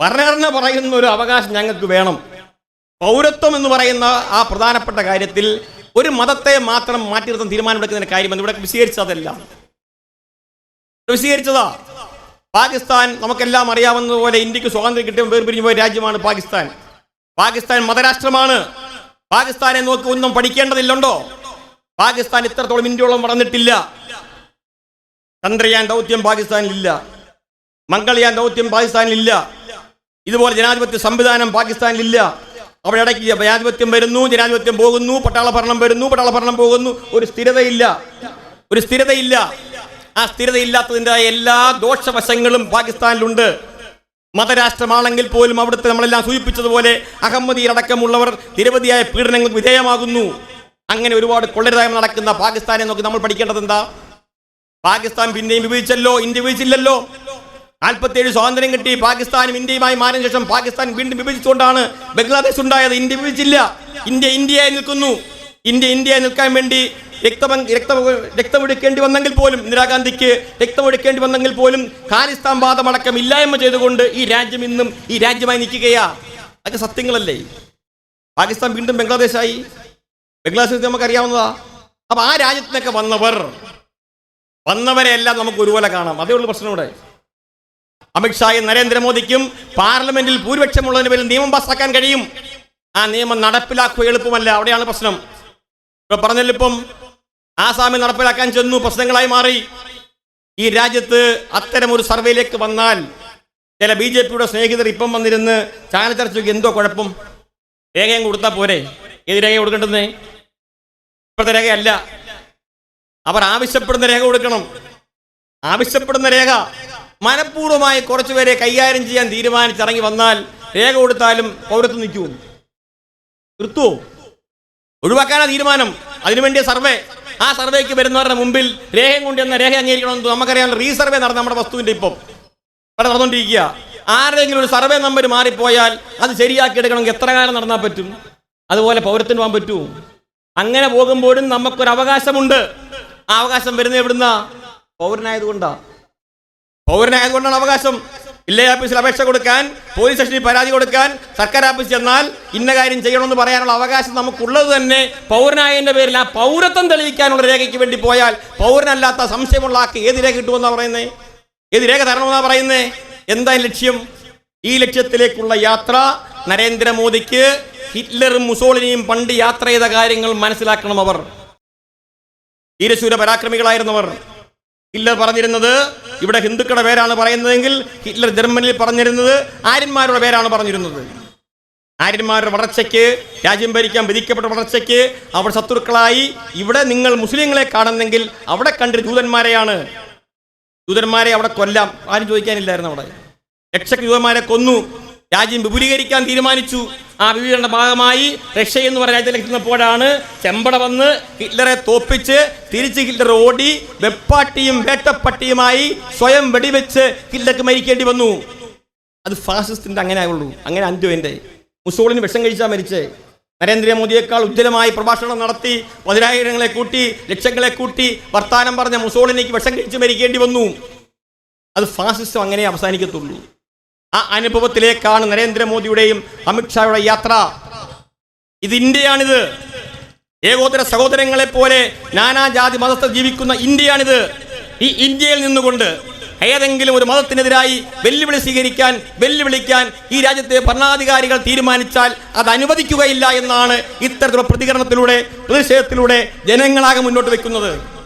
ഭരണഘടന പറയുന്ന ഒരു അവകാശം ഞങ്ങൾക്ക് വേണം. പൗരത്വം എന്ന് പറയുന്ന ആ പ്രധാനപ്പെട്ട കാര്യത്തിൽ ഒരു മതത്തെ മാത്രം മാറ്റി നിർത്താൻ തീരുമാനമെടുക്കുന്നതിന് കാര്യമെന്ന് ഇവിടെ വിശദീകരിച്ചതല്ല. വിശദീകരിച്ചതാ. പാകിസ്ഥാൻ നമുക്കെല്ലാം അറിയാവുന്നതുപോലെ ഇന്ത്യക്ക് സ്വാതന്ത്ര്യം കിട്ടിയ വേർപിരിഞ്ഞു പോയ രാജ്യമാണ് പാകിസ്ഥാൻ. പാകിസ്ഥാൻ മതരാഷ്ട്രമാണ്. പാകിസ്ഥാനെ നോക്കി ഒന്നും പഠിക്കേണ്ടതില്ലുണ്ടോ? പാകിസ്ഥാൻ ഇത്രത്തോളം ഇന്ത്യയോളം വളർന്നിട്ടില്ല. ചന്ദ്രയാൻ ദൗത്യം പാകിസ്ഥാനിലില്ല, മംഗൾയാൻ ദൗത്യം പാകിസ്ഥാനിലില്ല, ഇതുപോലെ ജനാധിപത്യ സംവിധാനം പാകിസ്ഥാനിലില്ല. അവിടെ ഇടയ്ക്ക് ജനാധിപത്യം വരുന്നു, ജനാധിപത്യം പോകുന്നു, പട്ടാള ഭരണം വരുന്നു, പട്ടാള ഭരണം പോകുന്നു. ഒരു സ്ഥിരതയില്ല, ഒരു സ്ഥിരതയില്ല. ആ സ്ഥിരതയില്ലാത്തതിൻ്റെ എല്ലാ ദോഷവശങ്ങളും പാകിസ്ഥാനിലുണ്ട്. മതരാഷ്ട്രമാണെങ്കിൽ പോലും അവിടുത്തെ നമ്മളെല്ലാം സൂചിപ്പിച്ചതുപോലെ അഹമ്മദിയടക്കമുള്ളവർ നിരവധിയായ പീഡനങ്ങൾക്ക് വിധേയമാകുന്നു. അങ്ങനെ ഒരുപാട് കൊള്ളരുതായ്മ നടക്കുന്ന പാകിസ്ഥാനെ നോക്കി നമ്മൾ പഠിക്കേണ്ടത് എന്താ? പാകിസ്ഥാൻ പിന്നെയും വിഭജിച്ചല്ലോ, ഇന്ത്യ വിഭജിച്ചില്ലല്ലോ. 47 സ്വാതന്ത്ര്യം കിട്ടി. പാകിസ്ഥാനും ഇന്ത്യയുമായി മാറിയ ശേഷം പാകിസ്ഥാൻ വീണ്ടും വിഭജിച്ചുകൊണ്ടാണ് ബംഗ്ലാദേശ് ഉണ്ടായത്. ഇന്ത്യ വിഭജിച്ചില്ല. ഇന്ത്യ ഇന്ത്യയായി നിൽക്കുന്നു. ഇന്ത്യ ഇന്ത്യയായി നിൽക്കാൻ വേണ്ടി രക്തമൊഴുക്കേണ്ടി വന്നെങ്കിൽ പോലും, ഇന്ദിരാഗാന്ധിക്ക് രക്തമൊഴുക്കേണ്ടി വന്നെങ്കിൽ പോലും ഖാലിസ്ഥാൻ വാദമടക്കം ഇല്ലായ്മ ചെയ്തുകൊണ്ട് ഈ രാജ്യം ഇന്നും ഈ രാജ്യമായി നിൽക്കുകയാ. അതൊക്കെ സത്യങ്ങളല്ലേ? പാകിസ്ഥാൻ വീണ്ടും ബംഗ്ലാദേശായി. ബംഗ്ലാദേശ് നമുക്കറിയാവുന്നതാ. അപ്പൊ ആ രാജ്യത്തിനൊക്കെ വന്നവരെല്ലാം നമുക്ക് ഒരുപോലെ കാണാം. അതേ ഉള്ളൂ പ്രശ്നം ഇവിടെ. അമിത്ഷായും നരേന്ദ്രമോദിക്കും പാർലമെന്റിൽ ഭൂരിപക്ഷമുള്ളതിന് പേരിൽ നിയമം പാസ്സാക്കാൻ കഴിയും. ആ നിയമം നടപ്പിലാക്കുക എളുപ്പമല്ല. അവിടെയാണ് പ്രശ്നം. ഇപ്പൊ പറഞ്ഞല്ലോ, ഇപ്പം ആസാമിൽ നടപ്പിലാക്കാൻ ചെന്നു, പ്രശ്നങ്ങളായി മാറി. ഈ രാജ്യത്ത് അത്തരം ഒരു സർവേയിലേക്ക് വന്നാൽ ചില BJPയുടെ സ്നേഹിതർ ഇപ്പം വന്നിരുന്ന് ചാനൽ ചർച്ചയ്ക്ക് എന്തോ കുഴപ്പം, രേഖയും കൊടുത്താൽ പോരെ? ഏത് രേഖ കൊടുക്കേണ്ടത്? ഇപ്പോഴത്തെ രേഖയല്ല. അവർ ആവശ്യപ്പെടുന്ന രേഖ കൊടുക്കണം. ആവശ്യപ്പെടുന്ന രേഖ മനഃപൂർവ്വമായി കുറച്ചുപേരെ കൈകാര്യം ചെയ്യാൻ തീരുമാനിച്ചിറങ്ങി വന്നാൽ രേഖ കൊടുത്താലും പൗരത്വം നിൽക്കുമോ? നിർത്തുവോ? ഒഴിവാക്കാനാ തീരുമാനം. അതിനുവേണ്ടിയ സർവേ. ആ സർവേക്ക് വരുന്നവരുടെ മുമ്പിൽ രേഖയും കൊണ്ട് എന്ന രേഖ അംഗീകരിക്കണമെന്ന് നമുക്കറിയാമല്ലോ. റീസർവേ നടന്ന നമ്മുടെ വസ്തുവിന്റെ ഇപ്പം ഇവിടെ നടന്നുകൊണ്ടിരിക്കുക. ആരെങ്കിലും ഒരു സർവേ നമ്പർ മാറിപ്പോയാൽ അത് ശരിയാക്കി എടുക്കണമെങ്കിൽ എത്ര കാലം നടന്നാൽ പറ്റും? അതുപോലെ പൗരത്തിന് പോകാൻ പറ്റുമോ? അങ്ങനെ പോകുമ്പോഴും നമുക്കൊരു അവകാശമുണ്ട്. ആ അവകാശം വരുന്നത് എവിടുന്ന? പൗരനായതുകൊണ്ടാണ് അവകാശം. വില്ലേജ് ഓഫീസിൽ അപേക്ഷ കൊടുക്കാൻ, പോലീസ് സ്റ്റേഷനിൽ പരാതി കൊടുക്കാൻ, സർക്കാർ ഓഫീസിൽ ചെന്നാൽ ഇന്ന കാര്യം ചെയ്യണമെന്ന് പറയാനുള്ള അവകാശം നമുക്കുള്ളത് തന്നെ പൗരനായതിന്റെ പേരിൽ. ആ പൗരത്വം തെളിയിക്കാനുള്ള രേഖയ്ക്ക് വേണ്ടി പോയാൽ പൗരനല്ലാത്ത സംശയമുള്ള ആൾക്ക് ഏത് രേഖ കിട്ടുമെന്നാ പറയുന്നത്? ഏത് രേഖ തരണമെന്നാ പറയുന്നത്? എന്താ ലക്ഷ്യം? ഈ ലക്ഷ്യത്തിലേക്കുള്ള യാത്ര നരേന്ദ്രമോദിക്ക് ഹിറ്റ്ലറും മുസോളിനിയും പണ്ട് യാത്ര ചെയ്ത കാര്യങ്ങൾ മനസ്സിലാക്കണം. അവർ ധീരശൂര പരാക്രമികളായിരുന്നവർ. ഹിറ്റ്ലർ പറഞ്ഞിരുന്നത് ഇവിടെ ഹിന്ദുക്കളുടെ പേരാണ് പറയുന്നതെങ്കിൽ ഹിറ്റ്ലർ ജർമ്മനിയിൽ പറഞ്ഞിരുന്നത് ആര്യന്മാരുടെ പേരാണ് പറഞ്ഞിരുന്നത്. ആര്യന്മാരുടെ വളർച്ചയ്ക്ക്, രാജ്യം ഭരിക്കാൻ വിധിക്കപ്പെട്ട വളർച്ചയ്ക്ക് അവർ ശത്രുക്കളായി. ഇവിടെ നിങ്ങൾ മുസ്ലിങ്ങളെ കാണുന്നെങ്കിൽ അവിടെ കണ്ടിട്ട് ജൂതന്മാരെയാണ്. ജൂതന്മാരെ അവിടെ കൊല്ലാം. ആരും ചോദിക്കാനില്ലായിരുന്നു. അവിടെ ലക്ഷക്കണക്കിന് ജൂതന്മാരെ കൊന്നു. രാജ്യം വിപുലീകരിക്കാൻ തീരുമാനിച്ചു. ആ വിഭജനയുടെ ഭാഗമായി റഷ്യ എന്ന് പറഞ്ഞ രാജ്യത്തിലെത്തുന്നപ്പോഴാണ് ചെമ്പട വന്ന് ഹിറ്റ്ലറെ തോപ്പിച്ച് തിരിച്ച് ഹിറ്റ്ലർ ഓടി വെപ്പാട്ടിയും വേട്ടപ്പട്ടിയുമായി സ്വയം വെടിവെച്ച് ഹിറ്റ്ലർക്ക് മരിക്കേണ്ടി വന്നു. അത് ഫാസിസ്റ്റിന്റെ അങ്ങനെ ആയുള്ളൂ. അങ്ങനെ അന്ത്യോന്റെ മുസോളിനി വിഷം കഴിച്ചാൽ മരിച്ചേ. നരേന്ദ്രമോദിയേക്കാൾ ഉജ്ജ്വലമായി പ്രഭാഷണം നടത്തി 10,000 കൂട്ടി ലക്ഷങ്ങളെ കൂട്ടി വർത്താനം പറഞ്ഞ മുസോളിനിക്ക് വിഷം കഴിച്ച് മരിക്കേണ്ടി വന്നു. അത് ഫാസിസം അങ്ങനെ അവസാനിക്കത്തുള്ളൂ. ആ അനുഭവത്തിലേക്കാണ് നരേന്ദ്രമോദിയുടെയും അമിത്ഷായുടെ യാത്ര. ഇത് ഇന്ത്യയാണിത്. ഏകോദര സഹോദരങ്ങളെ പോലെ നാനാജാതി മതസ്ഥർ ജീവിക്കുന്ന ഇന്ത്യയാണിത്. ഈ ഇന്ത്യയിൽ നിന്നുകൊണ്ട് ഏതെങ്കിലും ഒരു മതത്തിനെതിരായി വെല്ലുവിളിക്കാൻ ഈ രാജ്യത്തെ ഭരണാധികാരികൾ തീരുമാനിച്ചാൽ അത് അനുവദിക്കുകയില്ല എന്നാണ് ഇത്തരത്തിലുള്ള പ്രതികരണത്തിലൂടെ പ്രതിഷേധത്തിലൂടെ ജനങ്ങളാകെ മുന്നോട്ട് വെക്കുന്നത്.